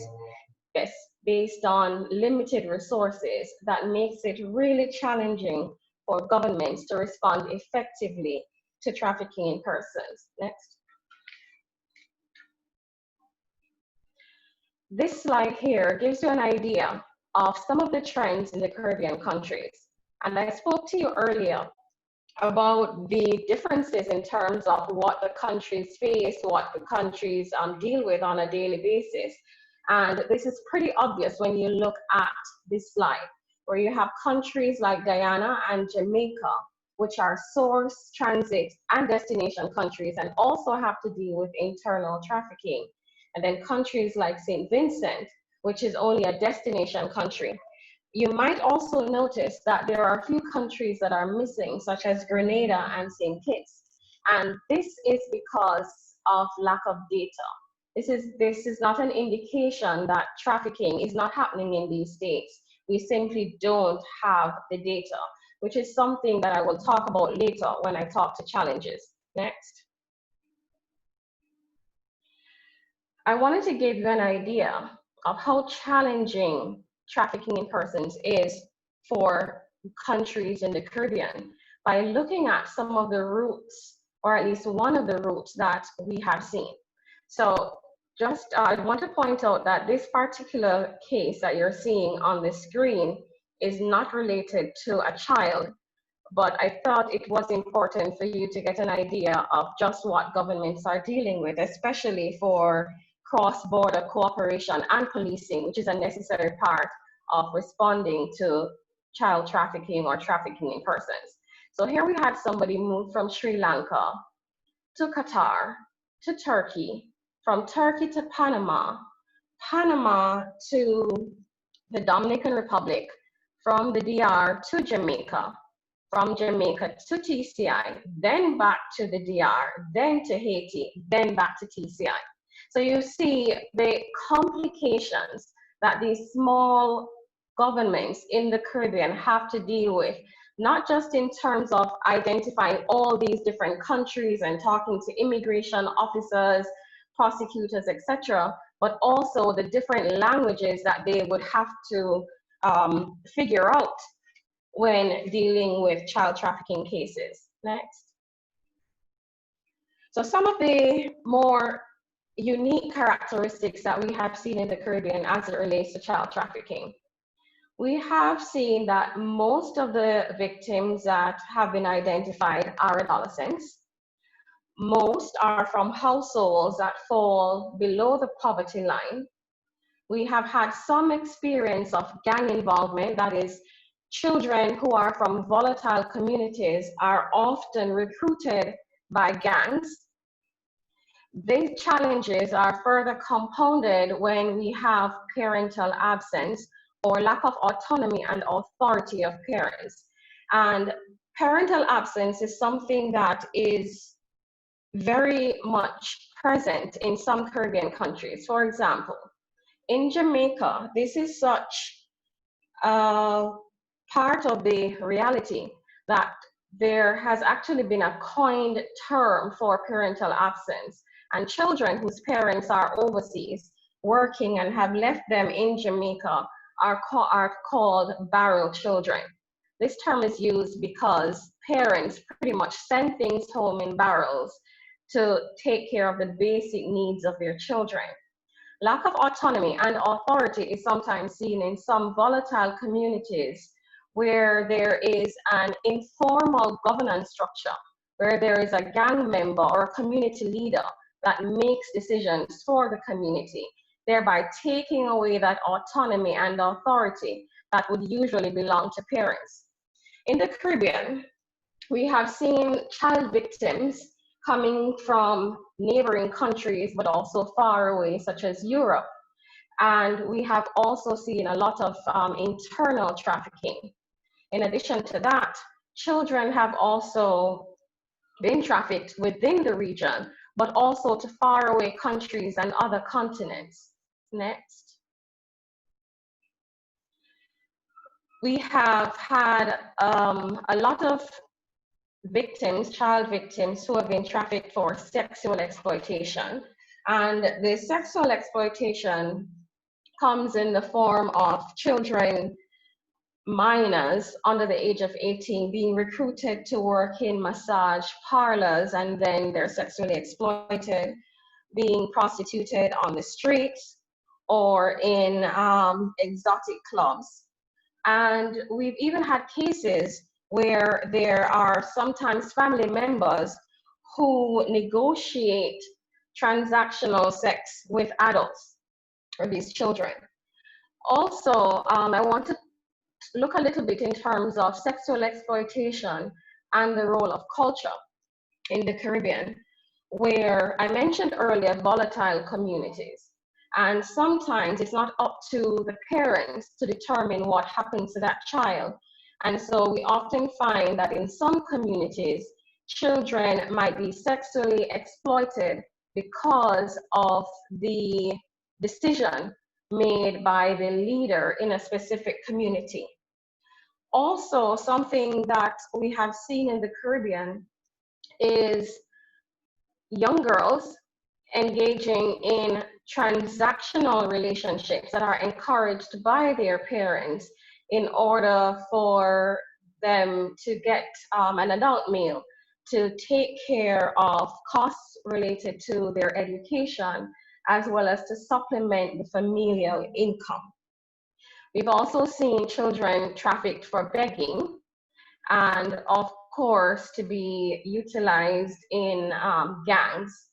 yes, based on limited resources that makes it really challenging for governments to respond effectively to trafficking in persons. Next. This slide here gives you an idea of some of the trends in the Caribbean countries. And I spoke to you earlier about the differences in terms of what the countries face, what the countries deal with on a daily basis. And this is pretty obvious when you look at this slide, where you have countries like Guyana and Jamaica, which are source, transit, and destination countries, and also have to deal with internal trafficking. And then countries like St. Vincent, which is only a destination country. You might also notice that there are a few countries that are missing, such as Grenada and St. Kitts. And this is because of lack of data. This is not an indication that trafficking is not happening in these states. We simply don't have the data, which is something that I will talk about later when I talk to challenges. Next. I wanted to give you an idea of how challenging trafficking in persons is for countries in the Caribbean by looking at some of the routes, or at least one of the routes that we have seen. So just, I want to point out that this particular case that you're seeing on the screen is not related to a child, but I thought it was important for you to get an idea of just what governments are dealing with, especially for cross-border cooperation and policing, which is a necessary part of responding to child trafficking or trafficking in persons. So here we had somebody move from Sri Lanka to Qatar to Turkey, from Turkey to Panama, Panama to the Dominican Republic, from the DR to Jamaica, from Jamaica to TCI, then back to the DR, then to Haiti, then back to TCI. So you see the complications that these small governments in the Caribbean have to deal with, not just in terms of identifying all these different countries and talking to immigration officers, prosecutors, etc., but also the different languages that they would have to figure out when dealing with child trafficking cases. Next. So some of the more unique characteristics that we have seen in the Caribbean as it relates to child trafficking. We have seen that most of the victims that have been identified are adolescents. Most are from households that fall below the poverty line. we have had some experience of gang involvement. That is, children who are from volatile communities are often recruited by gangs. These challenges are further compounded when we have parental absence or lack of autonomy and authority of parents. And parental absence is something that is very much present in some Caribbean countries. For example, in Jamaica, this is such a part of the reality that there has actually been a coined term for parental absence, and children whose parents are overseas working and have left them in Jamaica are called barrel children. This term is used because parents pretty much send things home in barrels to take care of the basic needs of their children. Lack of autonomy and authority is sometimes seen in some volatile communities where there is an informal governance structure, where there is a gang member or a community leader that makes decisions for the community, thereby taking away that autonomy and authority that would usually belong to parents. In the Caribbean, we have seen child victims coming from neighboring countries, but also far away, such as Europe. And we have also seen a lot of internal trafficking. In addition to that, children have also been trafficked within the region, but also to faraway countries and other continents. Next. We have had a lot of victims, child victims, who have been trafficked for sexual exploitation. And the sexual exploitation comes in the form of children, minors under the age of 18, being recruited to work in massage parlors, and then they're sexually exploited, being prostituted on the streets or in exotic clubs. And we've even had cases where there are sometimes family members who negotiate transactional sex with adults or these children. Also, I want to look a little bit in terms of sexual exploitation and the role of culture in the Caribbean, where I mentioned earlier volatile communities. And sometimes it's not up to the parents to determine what happens to that child. And so we often find that in some communities, children might be sexually exploited because of the decision made by the leader in a specific community. Also, something that we have seen in the Caribbean is young girls engaging in transactional relationships that are encouraged by their parents in order for them to get an adult male to take care of costs related to their education, as well as to supplement the familial income. We've also seen children trafficked for begging, and of course to be utilized in gangs.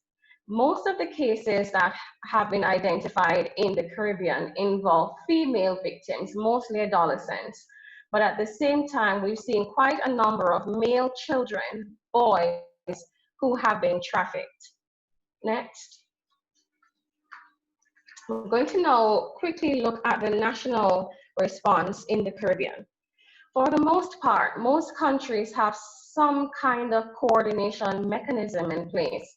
Most of the cases that have been identified in the Caribbean involve female victims, mostly adolescents. But at the same time, we've seen quite a number of male children, boys, who have been trafficked. Next. We're going to now quickly look at the national response in the Caribbean. For the most part, most countries have some kind of coordination mechanism in place,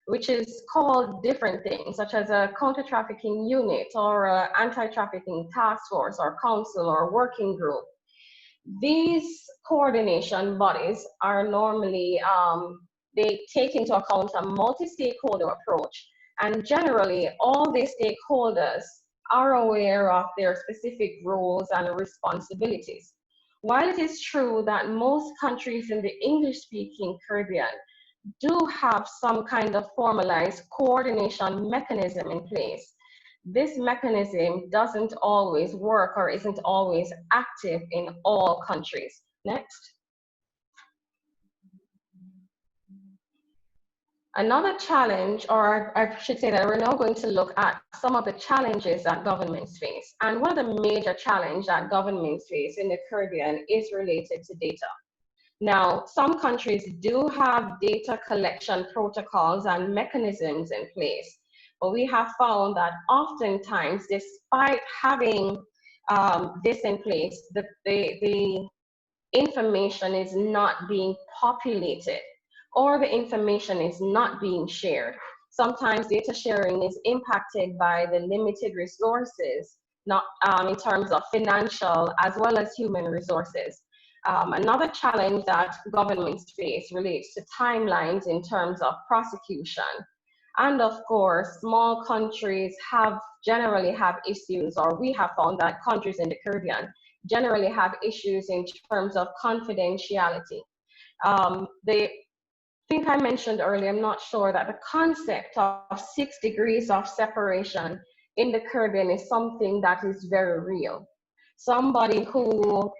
which is called different things, such as a counter-trafficking unit or an anti-trafficking task force or council or working group. These coordination bodies are normally, they take into account a multi-stakeholder approach, and generally all the stakeholders are aware of their specific roles and responsibilities. While it is true that most countries in the English-speaking Caribbean do have some kind of formalized coordination mechanism in place, this mechanism doesn't always work or isn't always active in all countries. Next. Another challenge, or I should say that we're now going to look at some of the challenges that governments face. And one of the major challenges that governments face in the Caribbean is related to data. Now, some countries do have data collection protocols and mechanisms in place, but we have found that oftentimes, despite having this in place, the information is not being populated, or the information is not being shared. Sometimes data sharing is impacted by the limited resources, not in terms of financial as well as human resources. Another challenge that governments face relates to timelines in terms of prosecution. And of course, small countries generally have issues, or we have found that countries in the Caribbean generally have issues in terms of confidentiality. I think I mentioned earlier, I'm not sure, that the concept of 6 degrees of separation in the Caribbean is something that is very real. Somebody who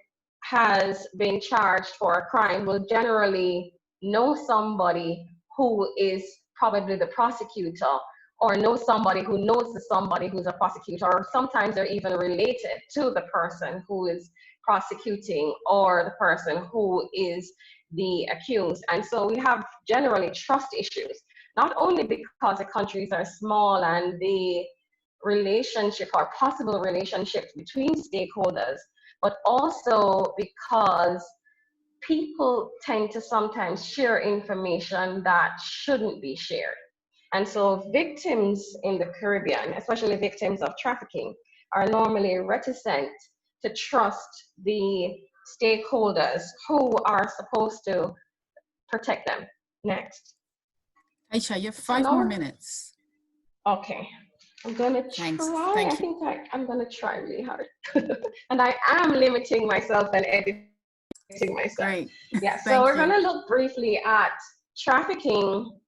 has been charged for a crime will generally know somebody who is probably the prosecutor, or know somebody who knows somebody who's a prosecutor, or sometimes they're even related to the person who is prosecuting or the person who is the accused. And so we have generally trust issues, not only because the countries are small and the relationship or possible relationships between stakeholders, but also because people tend to sometimes share information that shouldn't be shared. And so victims in the Caribbean, especially victims of trafficking, are normally reticent to trust the stakeholders who are supposed to protect them. Next. Aisha, you have 5 more minutes. Okay. I'm gonna try. Thank I think I'm gonna try really hard. And I am limiting myself and editing myself. Great. Yeah, so we're gonna look briefly at trafficking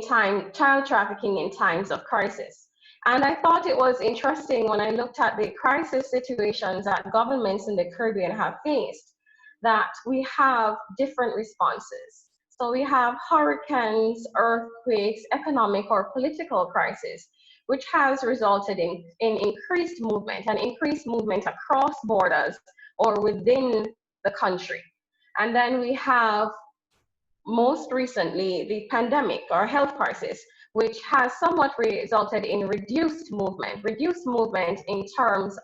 child trafficking in times of crisis. And I thought it was interesting when I looked at the crisis situations that governments in the Caribbean have faced, that we have different responses. So we have hurricanes, earthquakes, economic or political crisis, which has resulted in increased movement, and increased movement across borders or within the country. And then we have, most recently, the pandemic or health crisis, which has somewhat resulted in reduced movement in terms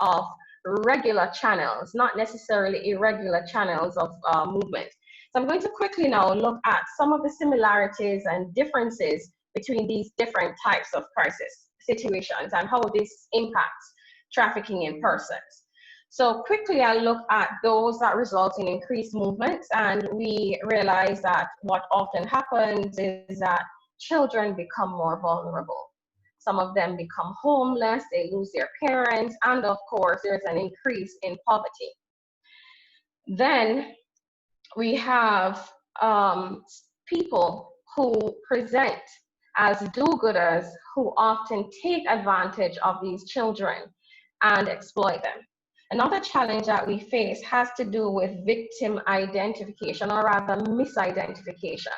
of regular channels, not necessarily irregular channels of movement. So I'm going to quickly now look at some of the similarities and differences between these different types of crisis situations and how this impacts trafficking in persons. So quickly, I'll look at those that result in increased movements, and we realize that what often happens is that children become more vulnerable. Some of them become homeless, they lose their parents, and of course, there's an increase in poverty. Then we have people who present as do-gooders who often take advantage of these children and exploit them. Another challenge that we face has to do with victim identification, or rather misidentification.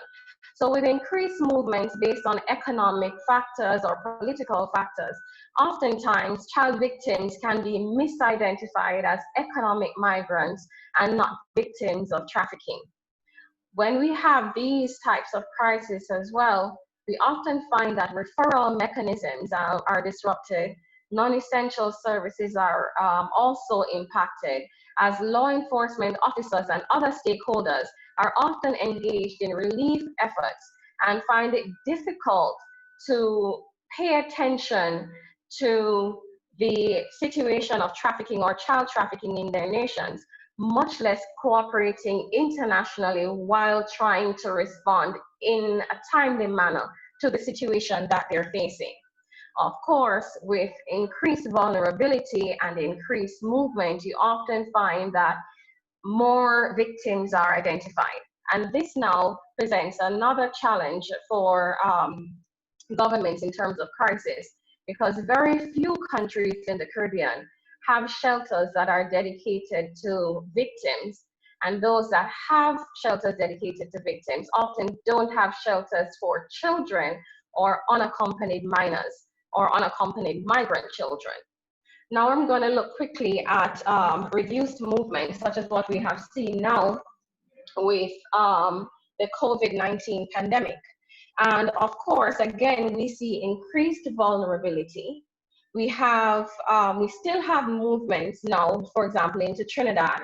So with increased movements based on economic factors or political factors, oftentimes child victims can be misidentified as economic migrants and not victims of trafficking. When we have these types of crises as well, we often find that referral mechanisms are disrupted. Non-essential services are also impacted, as law enforcement officers and other stakeholders are often engaged in relief efforts and find it difficult to pay attention to the situation of trafficking or child trafficking in their nations, much less cooperating internationally while trying to respond in a timely manner to the situation that they're facing. Of course, with increased vulnerability and increased movement, you often find that more victims are identified. And this now presents another challenge for governments in terms of crisis, because very few countries in the Caribbean have shelters that are dedicated to victims. And those that have shelters dedicated to victims often don't have shelters for children or unaccompanied minors or unaccompanied migrant children. Now I'm going to look quickly at reduced movement, such as what we have seen now with the COVID-19 pandemic. And of course, again, we see increased vulnerability. We still have movements now, for example, into Trinidad,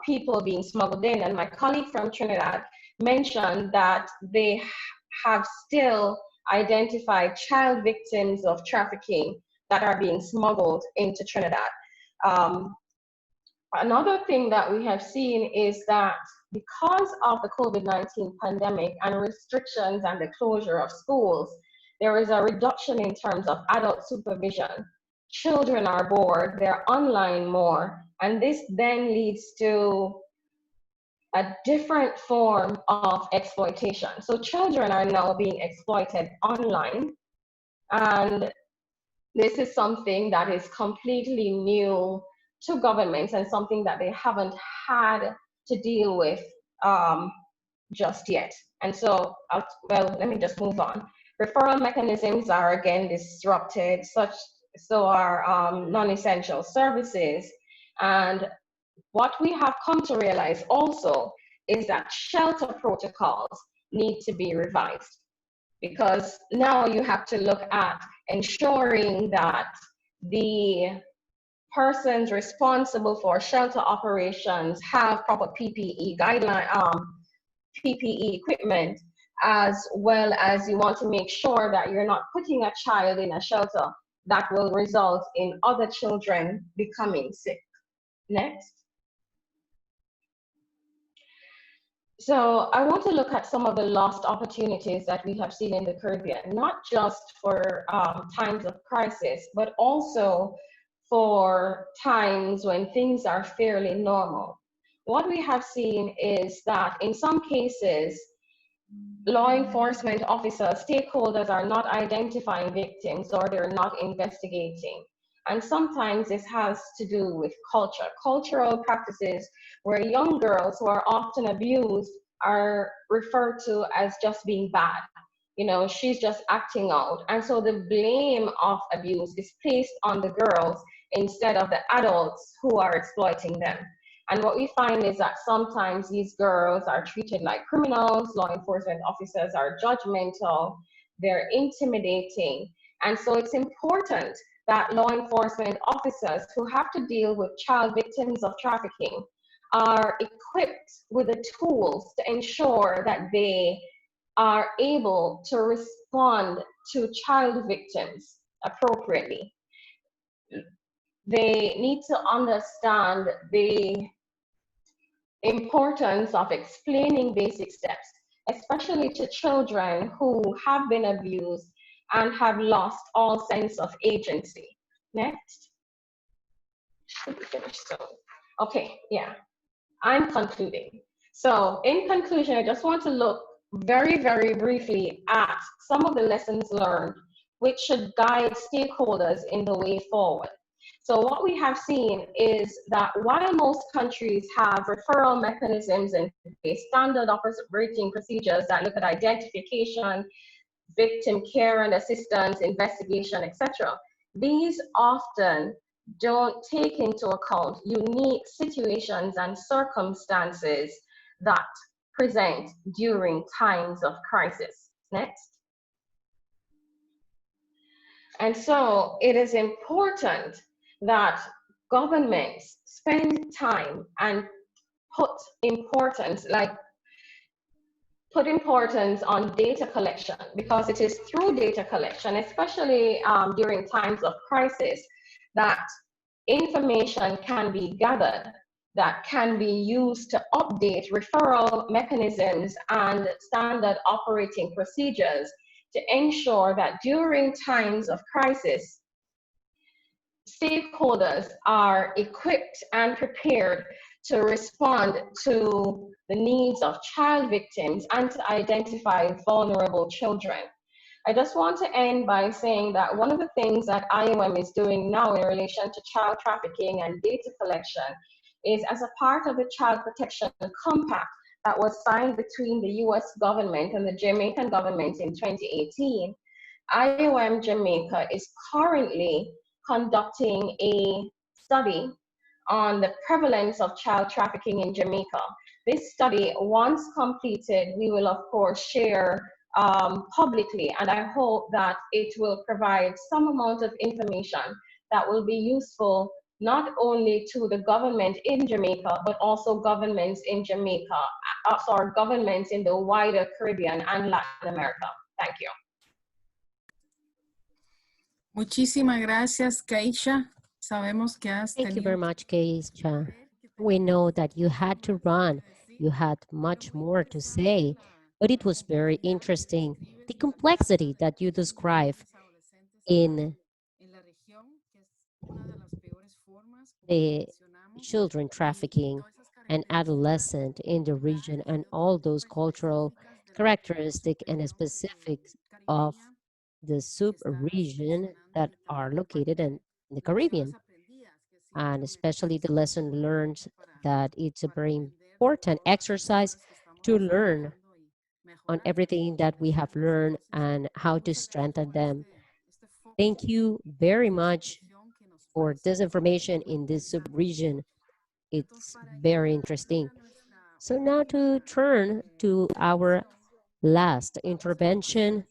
people being smuggled in. And my colleague from Trinidad mentioned that they have still identified child victims of trafficking that are being smuggled into Trinidad. Another thing that we have seen is that because of the COVID-19 pandemic and restrictions and the closure of schools, there is a reduction in terms of adult supervision. Children are bored, they're online more, and this then leads to a different form of exploitation. So children are now being exploited online, and this is something that is completely new to governments and something that they haven't had to deal with just yet. And so, well, let me just move on. Referral mechanisms are again disrupted, so are non-essential services. And what we have come to realize also is that shelter protocols need to be revised, because now you have to look at ensuring that the persons responsible for shelter operations have proper PPE PPE equipment, as well as you want to make sure that you're not putting a child in a shelter that will result in other children becoming sick. Next. So I want to look at some of the lost opportunities that we have seen in the Caribbean, not just for times of crisis, but also for times when things are fairly normal. What we have seen is that in some cases, law enforcement officers, stakeholders are not identifying victims, or they're not investigating. And sometimes this has to do with cultural practices, where young girls who are often abused are referred to as just being bad. You know, she's just acting out. And so the blame of abuse is placed on the girls instead of the adults who are exploiting them. And what we find is that sometimes these girls are treated like criminals, law enforcement officers are judgmental, they're intimidating. And so it's important that law enforcement officers who have to deal with child victims of trafficking are equipped with the tools to ensure that they are able to respond to child victims appropriately. They need to understand the importance of explaining basic steps, especially to children who have been abused and have lost all sense of agency. Next. Should be finished soon. Okay, yeah, I'm concluding. So in conclusion, I just want to look very, very briefly at some of the lessons learned, which should guide stakeholders in the way forward. So what we have seen is that while most countries have referral mechanisms and standard operating procedures that look at identification, victim care and assistance, investigation, etc., these often don't take into account unique situations and circumstances that present during times of crisis. Next. And so it is important that governments spend time and put importance on data collection, because it is through data collection, especially during times of crisis, that information can be gathered that can be used to update referral mechanisms and standard operating procedures to ensure that during times of crisis, stakeholders are equipped and prepared to respond to the needs of child victims and to identify vulnerable children. I just want to end by saying that one of the things that IOM is doing now in relation to child trafficking and data collection is as a part of the Child Protection Compact that was signed between the US government and the Jamaican government in 2018, IOM Jamaica is currently conducting a study on the prevalence of child trafficking in Jamaica. This study, once completed, we will of course share publicly, and I hope that it will provide some amount of information that will be useful not only to the government in Jamaica, but also governments in Jamaica, governments in the wider Caribbean and Latin America. Thank you. Muchísimas gracias, Keisha. Sabemos que has Thank you very tenido much, Keisha. We know that you had to run. You had much more to say, but it was very interesting. The complexity that you describe in the children trafficking and adolescent in the region and all those cultural characteristics and specifics of the sub-region that are located in the Caribbean. And especially the lesson learned that it's a very important exercise to learn on everything that we have learned and how to strengthen them. Thank you very much for this information in this sub-region. It's very interesting. So now to turn to our last intervention,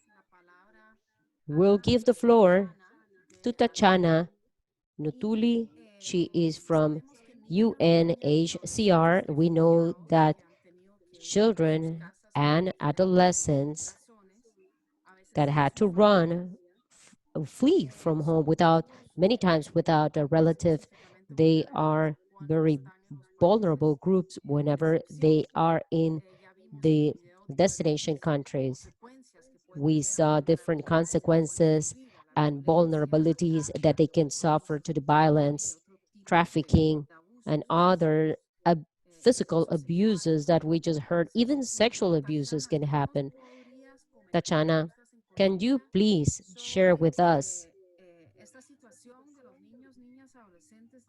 we'll give the floor to Tachana Nutuli. She is from UNHCR. We know that children and adolescents that had to flee from home many times without a relative, they are very vulnerable groups whenever they are in the destination countries. We saw different consequences and vulnerabilities that they can suffer to the violence, trafficking, and other physical abuses that we just heard. Even sexual abuses can happen. Tachana, can you please share with us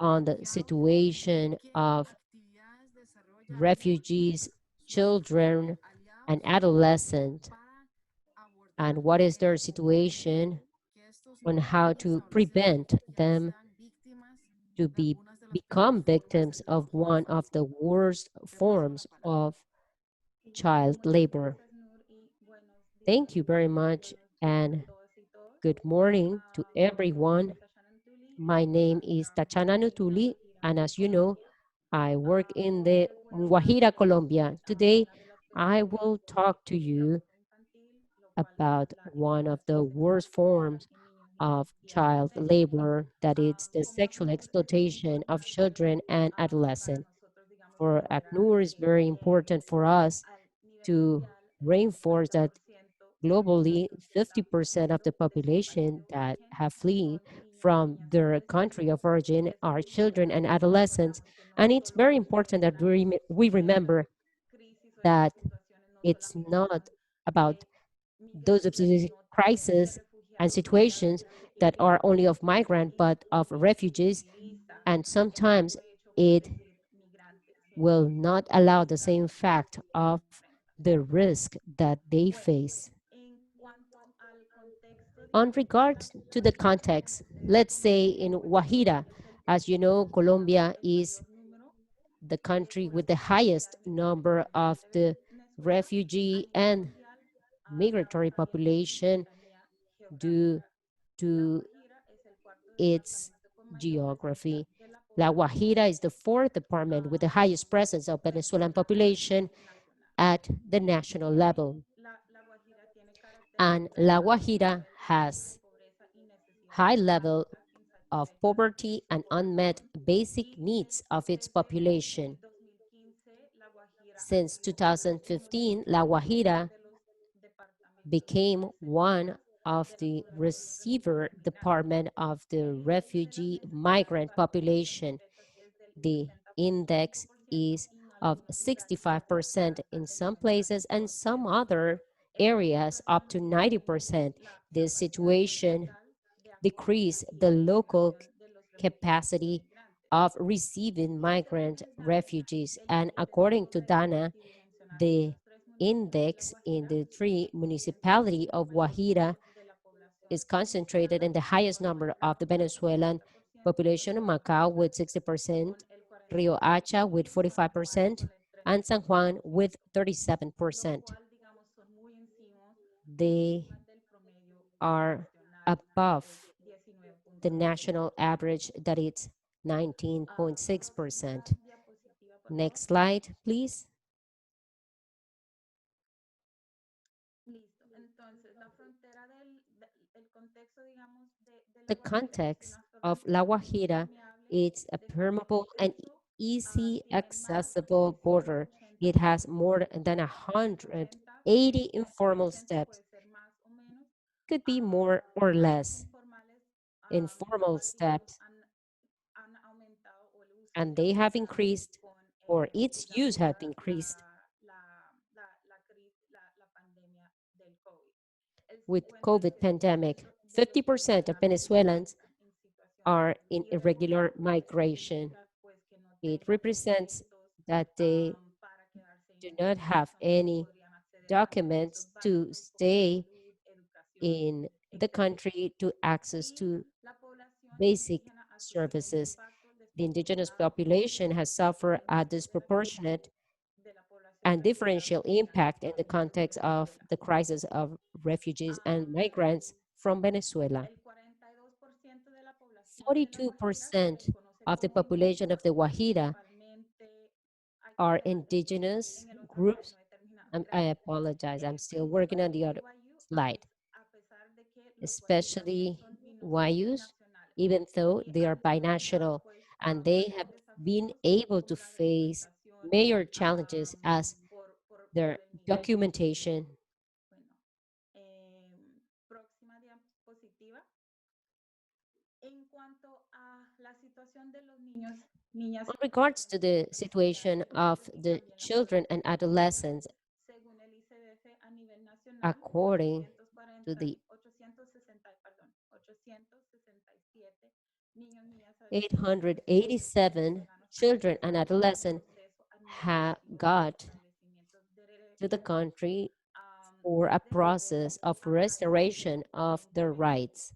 on the situation of refugees, children, and adolescents, and what is their situation on how to prevent them to become victims of one of the worst forms of child labor? Thank you very much, and good morning to everyone. My name is Tachana Nutuli, and as you know, I work in the Guajira, Colombia. Today, I will talk to you about one of the worst forms of child labor, that is the sexual exploitation of children and adolescents. For ACNUR, it's very important for us to reinforce that globally, 50% of the population that have fled from their country of origin are children and adolescents. And it's very important that we remember that it's not about those specific crises and situations that are only of migrant, but of refugees. And sometimes it will not allow the same fact of the risk that they face. On regards to the context, let's say in Guajira, as you know, Colombia is the country with the highest number of the refugee and migratory population due to its geography. La Guajira is the fourth department with the highest presence of Venezuelan population at the national level. And La Guajira has high level of poverty and unmet basic needs of its population. Since 2015, La Guajira became one of the receiver department of the refugee migrant population. The index is of 65% in some places and some other areas up to 90%. This situation decreased the local capacity of receiving migrant refugees. And according to Dana, the index in the 3 municipality of Guajira is concentrated in the highest number of the Venezuelan population, Macao with 60%, Rio Hacha with 45%, and San Juan with 37%. They are above the national average that is 19.6%. Next slide, please. The context of La Guajira is a permeable and easy accessible border. It has more than 180 informal steps. Could be more or less informal steps, and they have increased, or its use have increased with COVID pandemic. 50% of Venezuelans are in irregular migration. It represents that they do not have any documents to stay in the country to access to basic services. The indigenous population has suffered a disproportionate and differential impact in the context of the crisis of refugees and migrants from Venezuela. 42% of the population of the Guajira are indigenous groups. I apologize, I'm still working on the other slide. Especially Wayus, even though they are binational, and they have been able to face major challenges as their documentation. In regards to the situation of the children and adolescents, according to the 887 children and adolescents have got to the country for a process of restoration of their rights.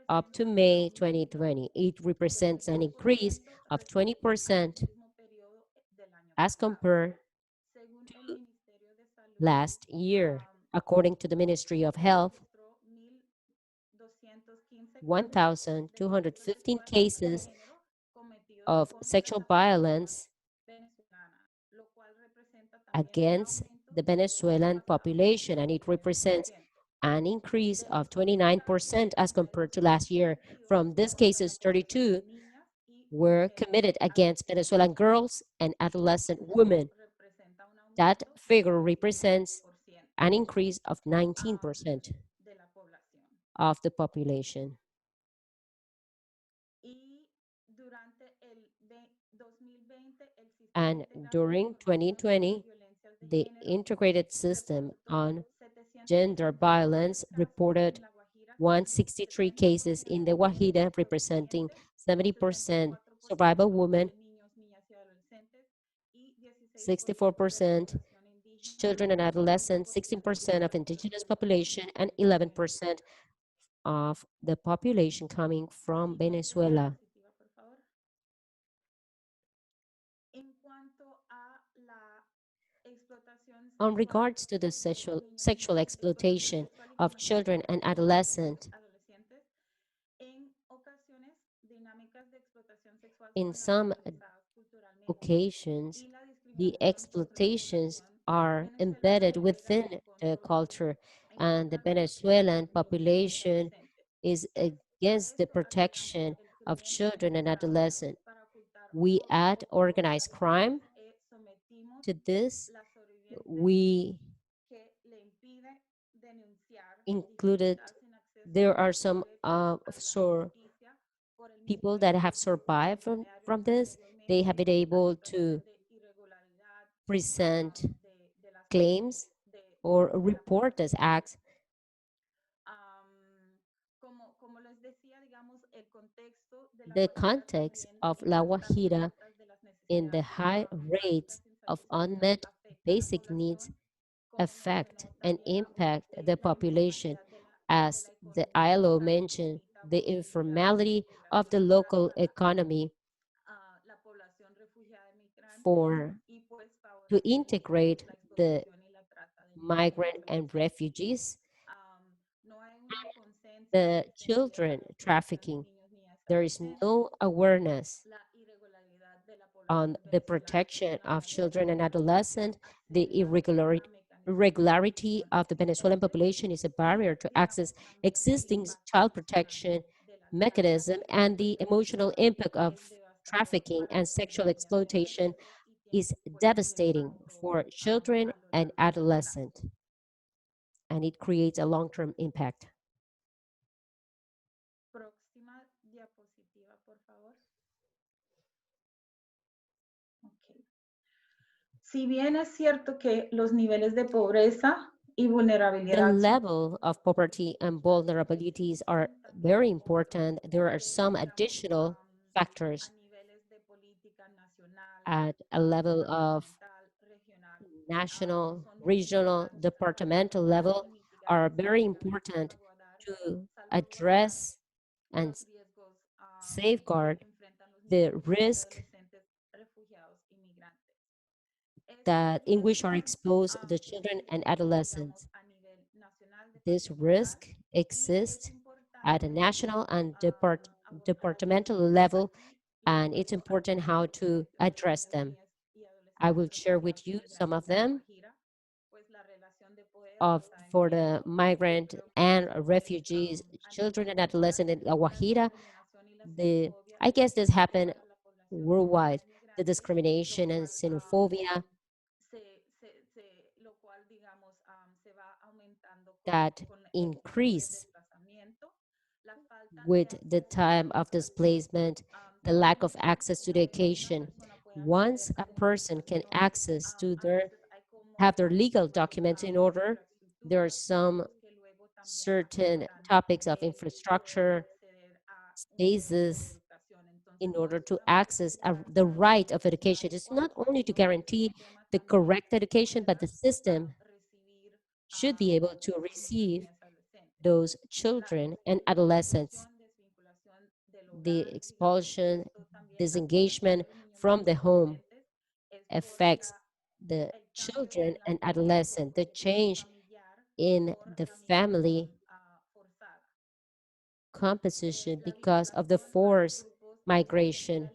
Up to May 2020, it represents an increase of 20% as compared to last year. According to the Ministry of Health, 1,215 cases of sexual violence against the Venezuelan population, and it represents an increase of 29% as compared to last year. From these cases, 32 were committed against Venezuelan girls and adolescent women. That figure represents an increase of 19% of the population. And during 2020, the integrated system on gender violence reported 163 cases in the Guajira, representing 70% survivor women, 64% children and adolescents, 16% of indigenous population, and 11% of the population coming from Venezuela. On regards to the sexual exploitation of children and adolescents, in some occasions, the exploitations are embedded within the culture, and the Venezuelan population is against the protection of children and adolescents. We add organized crime to this. We included, there are some people that have survived from this. They have been able to present claims or report these acts. the context of La Guajira in the high rates of unmet basic needs affect and impact the population. As the ILO mentioned, the informality of the local economy for to integrate the migrant and refugees, the children trafficking. There is no awareness on the protection of children and adolescents. The irregularity of the Venezuelan population is a barrier to access existing child protection mechanism, and the emotional impact of trafficking and sexual exploitation is devastating for children and adolescents, and it creates a long-term impact. Próxima diapositiva, por favor. Okay. Si bien es cierto que los niveles de pobreza y The vulnerabilidad level of poverty and vulnerabilities are very important. There are some additional factors at a level of national, regional, departmental level are very important to address and safeguard the risk that in which are exposed the children and adolescents. This risk exists at a national and departmental level, and it's important how to address them. I will share with you some of them for the migrant and refugees, children and adolescents in La Guajira. I guess this happened worldwide. The discrimination and xenophobia that increase with the time of displacement, the lack of access to education. Once a person can access to have their legal documents in order, there are some certain topics of infrastructure, spaces, in order to access the right of education. It's not only to guarantee the correct education, but the system should be able to receive those children and adolescents. The expulsion, disengagement from the home affects the children and adolescents. The change in the family composition because of the forced migration.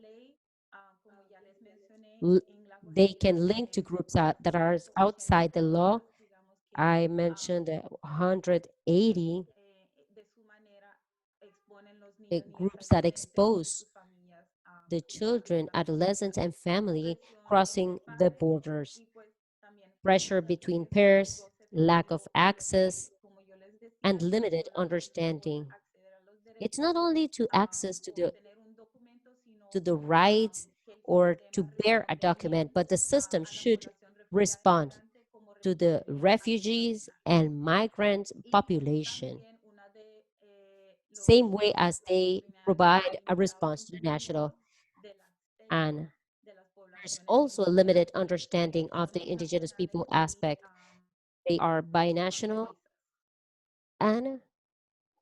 They can link to groups that are outside the law. I mentioned 180 groups that expose the children, adolescents, and family crossing the borders. Pressure between pairs, lack of access, and limited understanding. It's not only to access to the rights or to bear a document, but the system should respond to the refugees and migrant population, same way as they provide a response to the national. And there's also a limited understanding of the indigenous people aspect. They are binational and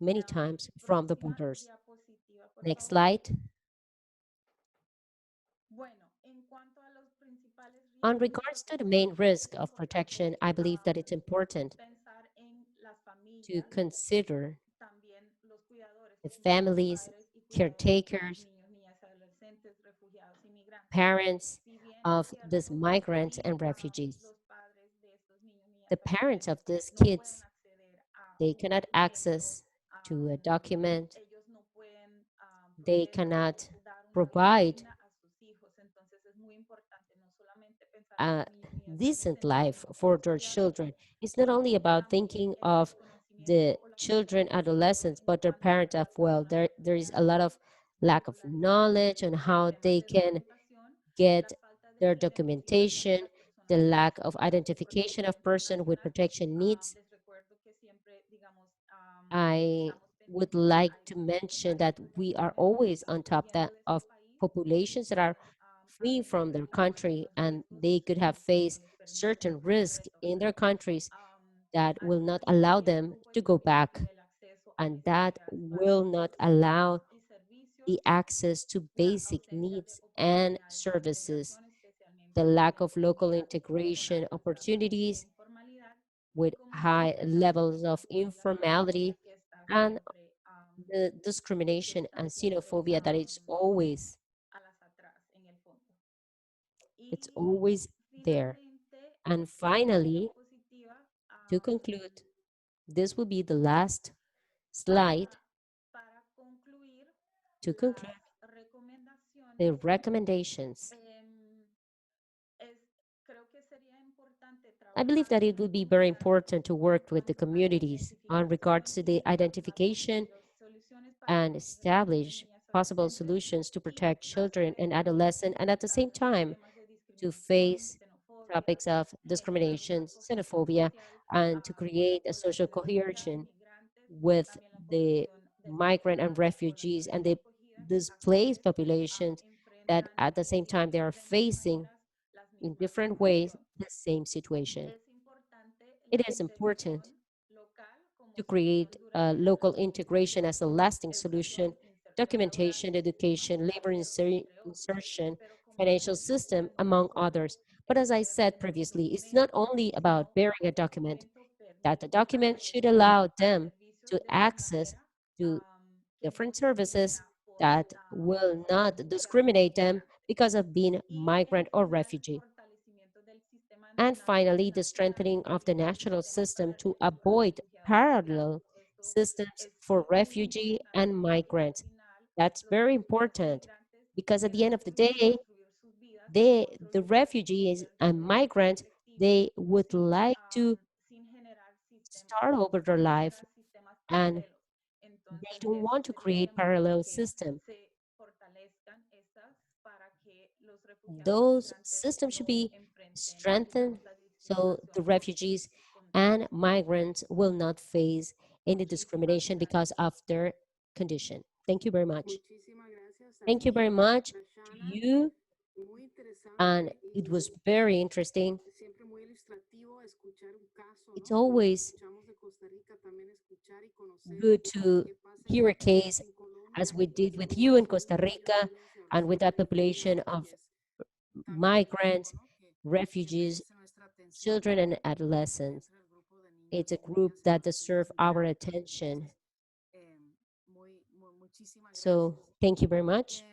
many times from the borders. Next slide. On regards to the main risk of protection, I believe that it's important to consider the families, caretakers, parents of these migrants and refugees. The parents of these kids, they cannot access to a document, they cannot provide a decent life for their children. It's not only about thinking of the children, adolescents, but their parents as well. There is a lot of lack of knowledge on how they can get their documentation, the lack of identification of person with protection needs. I would like to mention that we are always on top of populations that are fleeing from their country, and they could have faced certain risk in their countries that will not allow them to go back, and that will not allow the access to basic needs and services, the lack of local integration opportunities with high levels of informality, and the discrimination and xenophobia that it's always there. And finally, to conclude, this will be the last slide to conclude the recommendations. I believe that it would be very important to work with the communities on regards to the identification and establish possible solutions to protect children and adolescents, and at the same time to face topics of discrimination, xenophobia, and to create a social cohesion with the migrant and refugees and the displaced populations that at the same time they are facing in different ways the same situation. It is important to create local integration as a lasting solution, documentation, education, labor insertion, financial system, among others. But as I said previously, it's not only about bearing a document, that the document should allow them to access to different services that will not discriminate them because of being migrant or refugee. And finally, the strengthening of the national system to avoid parallel systems for refugee and migrants. That's very important because at the end of the day, the refugees and migrants, they would like to start over their life, and they don't want to create parallel system. Those systems should be strengthened so the refugees and migrants will not face any discrimination because of their condition. Thank you very much. Thank you very much to you, and it was very interesting. It's always good to hear a case as we did with you in Costa Rica and with that population of migrants, refugees, children, and adolescents. It's a group that deserves our attention. So thank you very much.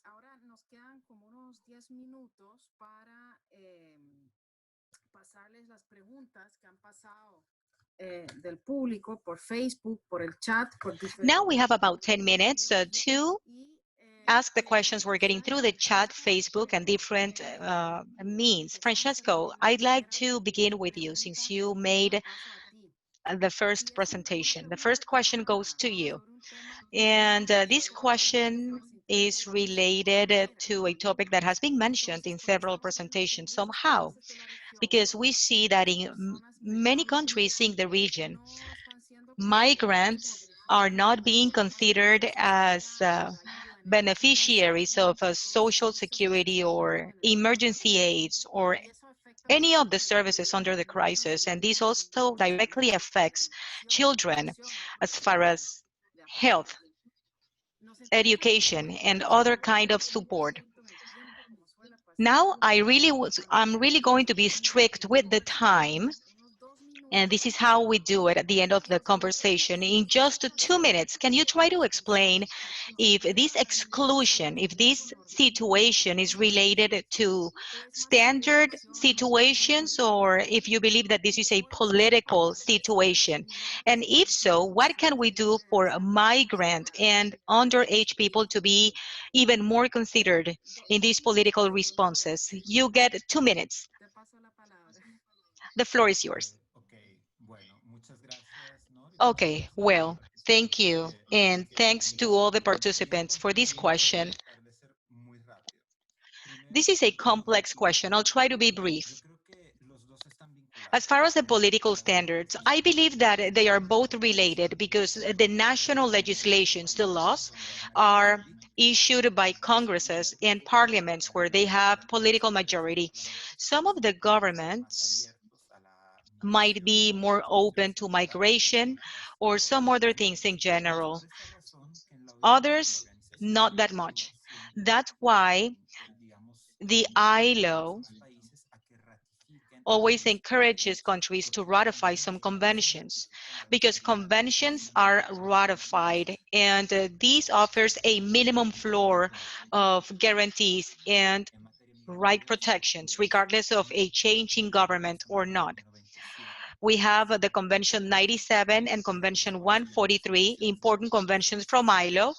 Ahora nos quedan como unos 10 minutos para pasarles las preguntas que han pasado del público por Facebook, por el chat, por Now we have about 10 minutes to ask the questions we're getting through the chat, Facebook, and different means. Francesco, I'd like to begin with you since you made the first presentation. The first question goes to you. And this question is related to a topic that has been mentioned in several presentations somehow, because we see that in many countries in the region, migrants are not being considered as beneficiaries of social security or emergency aids or any of the services under the crisis. And this also directly affects children as far as health, education, and other kind of support. Now I'm really going to be strict with the time. And this is how we do it at the end of the conversation. In just 2 minutes, can you try to explain if this exclusion, if this situation is related to standard situations, or if you believe that this is a political situation? And if so, what can we do for migrant and underage people to be even more considered in these political responses? You get 2 minutes. The floor is yours. Okay, well, thank you. And thanks to all the participants for this question. This is a complex question. I'll try to be brief. As far as the political standards, I believe that they are both related because the national legislations, the laws, are issued by congresses and parliaments where they have political majority. Some of the governments might be more open to migration or some other things in general. Others, not that much. That's why the ILO always encourages countries to ratify some conventions because conventions are ratified and this offers a minimum floor of guarantees and right protections regardless of a changing government or not. We have the Convention 97 and Convention 143, important conventions from ILO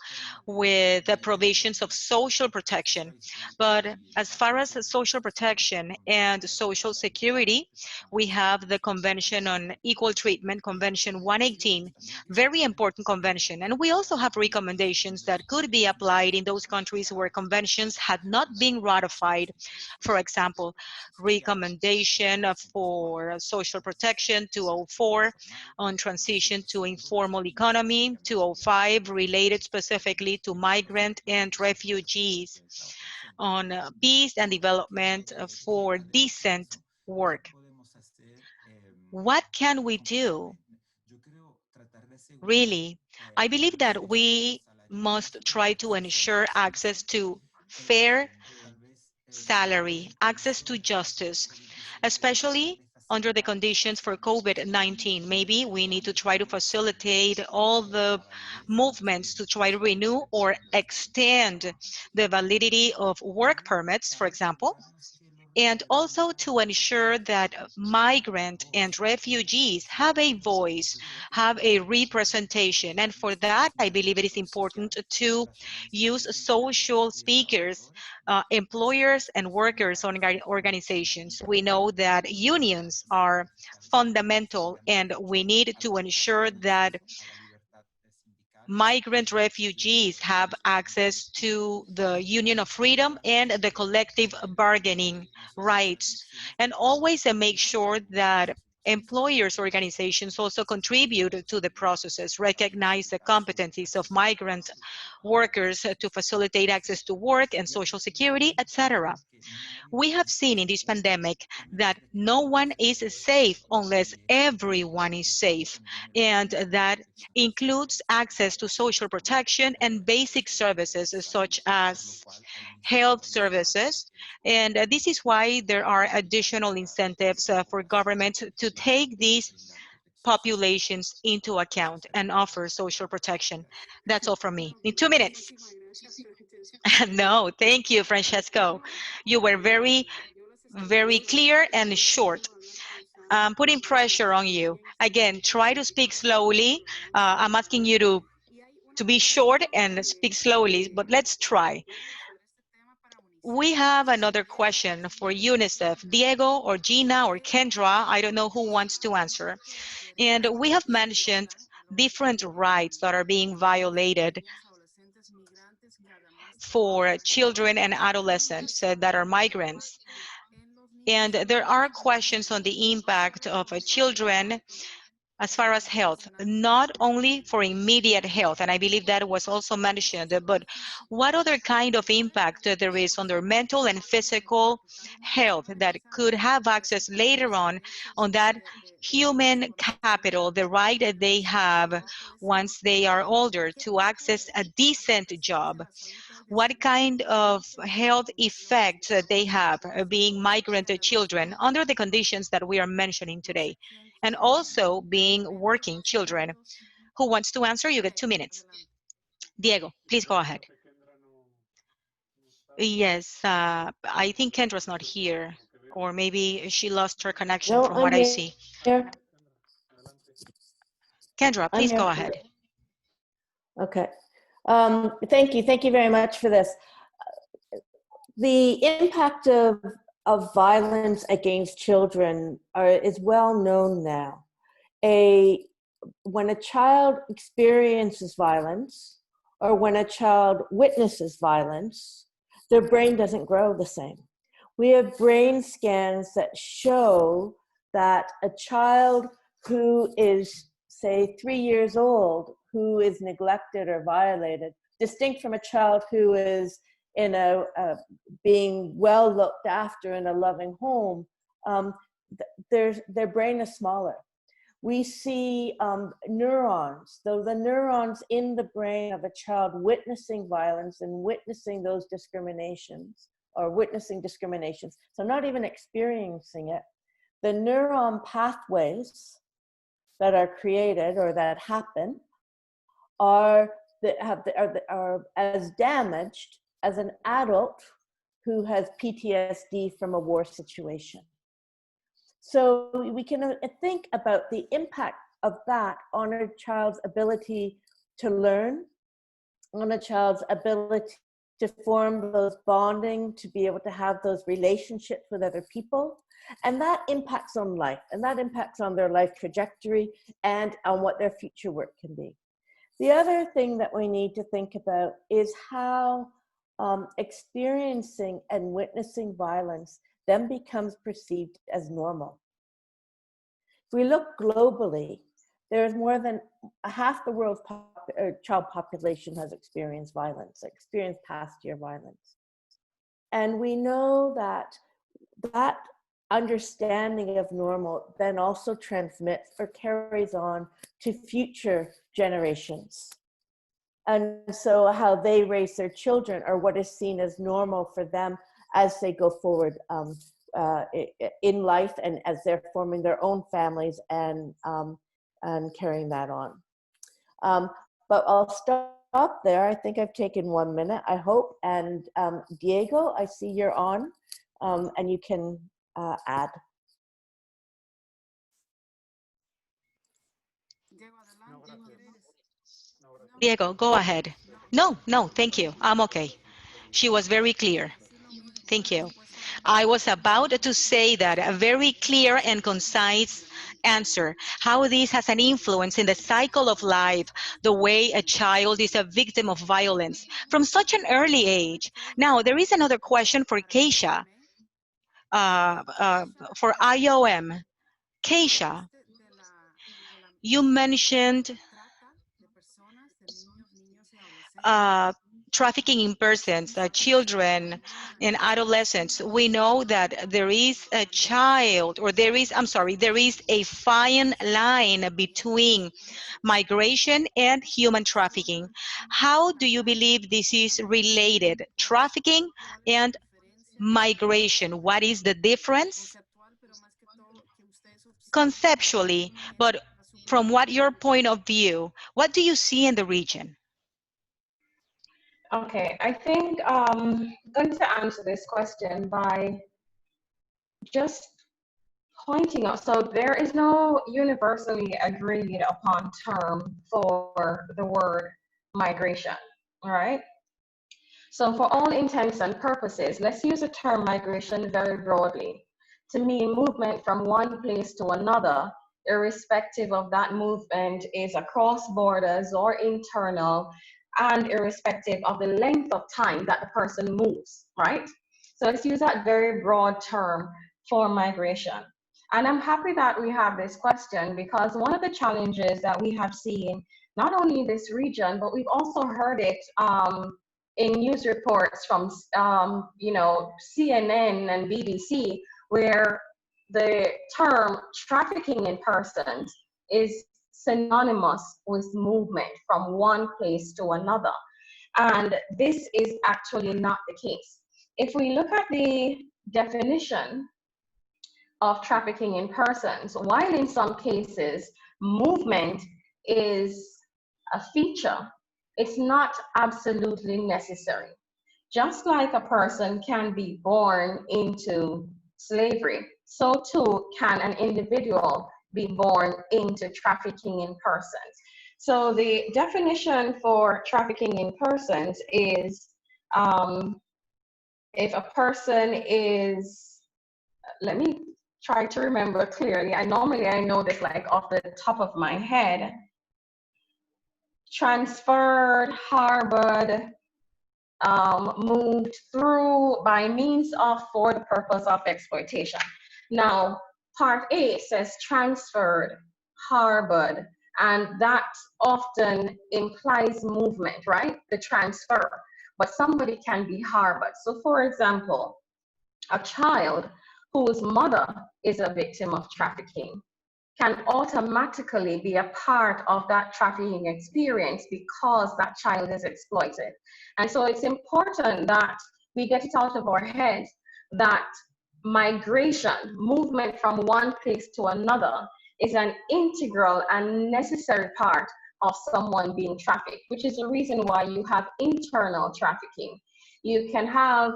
with the provisions of social protection. But as far as social protection and social security, we have the Convention on Equal Treatment, Convention 118, very important convention. And we also have recommendations that could be applied in those countries where conventions had not been ratified. For example, recommendation for social protection 204 on transition to informal economy, 205 related specifically to migrant and refugees on peace and development for decent work. What can we do? Really, I believe that we must try to ensure access to fair salary, access to justice, especially under the conditions for COVID-19. Maybe we need to try to facilitate all the movements to try to renew or extend the validity of work permits, for example, and also to ensure that migrant and refugees have a voice, have a representation. And for that, I believe it is important to use social speakers, employers and workers organizations. We know that unions are fundamental and we need to ensure that migrant refugees have access to the Union of Freedom and the collective bargaining rights. And always make sure that employers organizations also contribute to the processes, recognize the competencies of migrant workers to facilitate access to work and social security, etc. We have seen in this pandemic that no one is safe unless everyone is safe, and that includes access to social protection and basic services such as health services. And this is why there are additional incentives for government to take these populations into account and offer social protection. That's all from me. In 2 minutes. No, thank you, Francesco. You were very, very clear and short. Putting pressure on you. Again, try to speak slowly. I'm asking you to be short and speak slowly, but let's try. We have another question for UNICEF. Diego or Gina or Kendra, I don't know who wants to answer. And we have mentioned different rights that are being violated for children and adolescents that are migrants. And there are questions on the impact of children as far as health, not only for immediate health, and I believe that was also mentioned, but what other kind of impact there is on their mental and physical health that could have access later on that human capital, the right that they have once they are older to access a decent job. What kind of health effects they have being migrant children under the conditions that we are mentioning today, and also being working children. Who wants to answer? You get 2 minutes. Diego, please go ahead. Yes, I think Kendra's not here, or maybe she lost her connection No, from what I see. here. Kendra, please I'm go here. ahead. Okay. Thank you very much for this. The impact of violence against children is well known now. When a child experiences violence or when a child witnesses violence, their brain doesn't grow the same. We have brain scans that show that a child who is, say, 3 years old, who is neglected or violated, distinct from a child who is in a being well looked after in a loving home, their brain is smaller. We see neurons, though the neurons in the brain of a child witnessing violence and witnessing those discriminations, or witnessing discriminations, so not even experiencing it, the neuron pathways that are created or that happen are as damaged as an adult who has PTSD from a war situation. So we can think about the impact of that on a child's ability to learn, on a child's ability to form those bonding, to be able to have those relationships with other people. And that impacts on life, and that impacts on their life trajectory and on what their future work can be. The other thing that we need to think about is how experiencing and witnessing violence then becomes perceived as normal. If we look globally, there's more than half the world's child population has experienced violence, experienced past year violence. And we know that that understanding of normal then also transmits or carries on to future generations. And so how they raise their children, or what is seen as normal for them as they go forward in life, and as they're forming their own families and carrying that on. But I'll stop there. I think I've taken 1 minute, I hope. And Diego, I see you're on, and you can add. Diego, go ahead. No, thank you. I'm okay. She was very clear. Thank you. I was about to say that a very clear and concise answer, how this has an influence in the cycle of life, the way a child is a victim of violence from such an early age. Now, there is another question for Keisha, for IOM. Keisha, you mentioned trafficking in persons, children and adolescents. We know that there is a a fine line between migration and human trafficking. How do you believe this is related, trafficking and migration? What is the difference? Conceptually, but from what your point of view, what do you see in the region? Okay, I think I'm going to answer this question by just pointing out, so there is no universally agreed upon term for the word migration, all right? So for all intents and purposes, let's use the term migration very broadly to mean movement from one place to another, irrespective of that movement is across borders or internal, and irrespective of the length of time that the person moves, right? So let's use that very broad term for migration. And I'm happy that we have this question, because one of the challenges that we have seen, not only in this region, but we've also heard it in news reports from CNN and BBC, where the term trafficking in persons is synonymous with movement from one place to another. And this is actually not the case. If we look at the definition of trafficking in persons, while in some cases movement is a feature, it's not absolutely necessary. Just like a person can be born into slavery, so too can an individual be born into trafficking in persons. So the definition for trafficking in persons is if a person is, let me try to remember clearly. I know this like off the top of my head. Transferred, harbored, moved through by means of, for the purpose of exploitation. Now, Part A says transferred, harbored, and that often implies movement, right? The transfer, but somebody can be harbored. So for example, a child whose mother is a victim of trafficking can automatically be a part of that trafficking experience because that child is exploited. And so it's important that we get it out of our heads that migration, movement from one place to another, is an integral and necessary part of someone being trafficked, which is the reason why you have internal trafficking. You can have,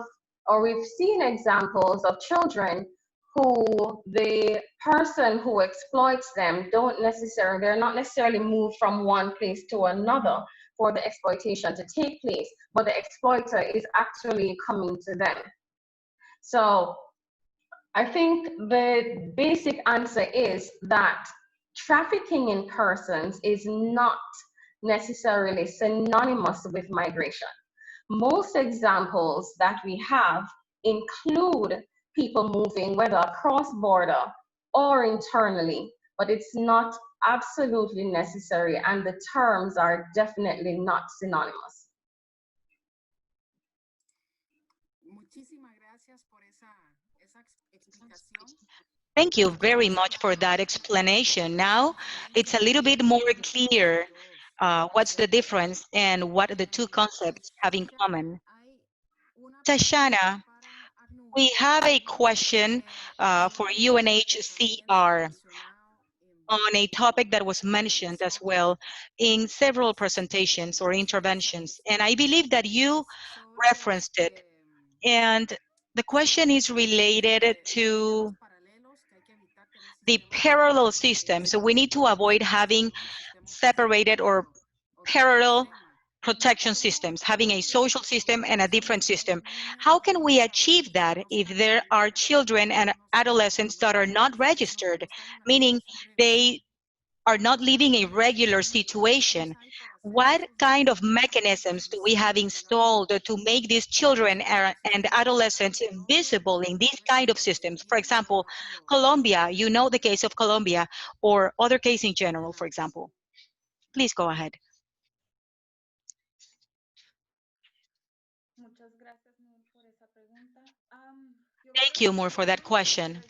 or we've seen examples of children who the person who exploits them they're not necessarily moved from one place to another for the exploitation to take place, but the exploiter is actually coming to them. So I think the basic answer is that trafficking in persons is not necessarily synonymous with migration. Most examples that we have include people moving whether across border or internally, but it's not absolutely necessary, and the terms are definitely not synonymous. Thank you very much for that explanation. Now it's a little bit more clear what's the difference and what the two concepts have in common. Tashana, we have a question for UNHCR on a topic that was mentioned as well in several presentations or interventions, and I believe that you referenced it. And the question is related to the parallel system. So we need to avoid having separated or parallel protection systems, having a social system and a different system. How can we achieve that if there are children and adolescents that are not registered, meaning they are not living a regular situation? What kind of mechanisms do we have installed to make these children and adolescents visible in these kind of systems? For example, Colombia, you know the case of Colombia, or other case in general, for example. Please go ahead. Thank you, Moore, for that question.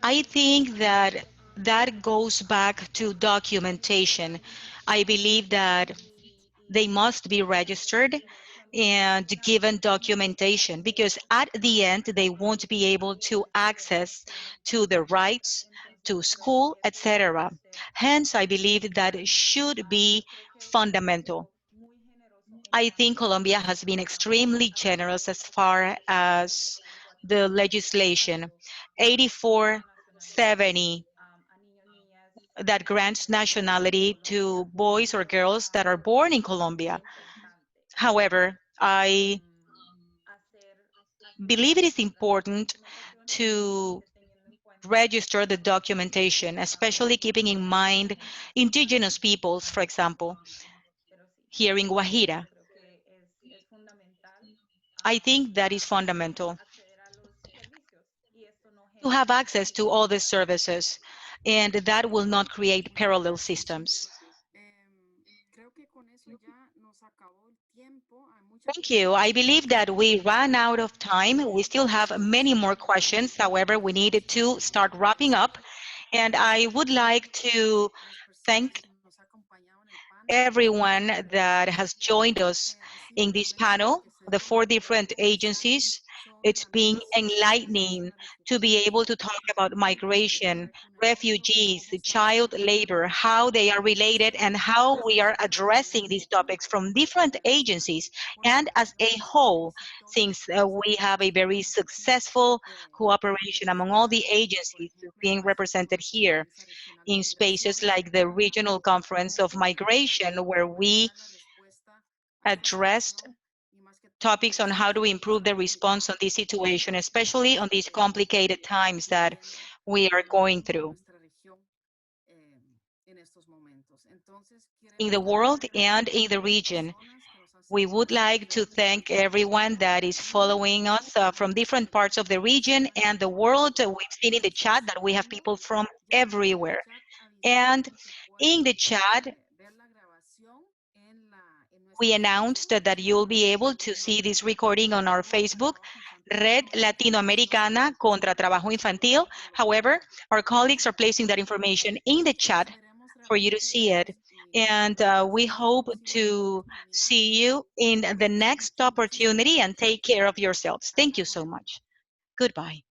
I think that that goes back to documentation. I believe that they must be registered and given documentation, because at the end they won't be able to access to the rights, to school, etc. Hence, I believe that should be fundamental. I think Colombia has been extremely generous as far as the legislation. 8470 that grants nationality to boys or girls that are born in Colombia. However, I believe it is important to register the documentation, especially keeping in mind indigenous peoples, for example, here in Guajira. I think that is fundamental to have access to all the services, and that will not create parallel systems. Thank you. I believe that we ran out of time. We still have many more questions. However, we need to start wrapping up. And I would like to thank everyone that has joined us in this panel, the 4 different agencies. It's been enlightening to be able to talk about migration, refugees, child labor, how they are related, and how we are addressing these topics from different agencies and as a whole, since we have a very successful cooperation among all the agencies being represented here in spaces like the Regional Conference of Migration, where we addressed topics on how to improve the response on this situation, especially on these complicated times that we are going through in the world and in the region. We would like to thank everyone that is following us from different parts of the region and the world. We've seen in the chat that we have people from everywhere. And in the chat, we announced that you'll be able to see this recording on our Facebook, Red Latinoamericana contra Trabajo Infantil. However, our colleagues are placing that information in the chat for you to see it. And we hope to see you in the next opportunity, and take care of yourselves. Thank you so much. Goodbye.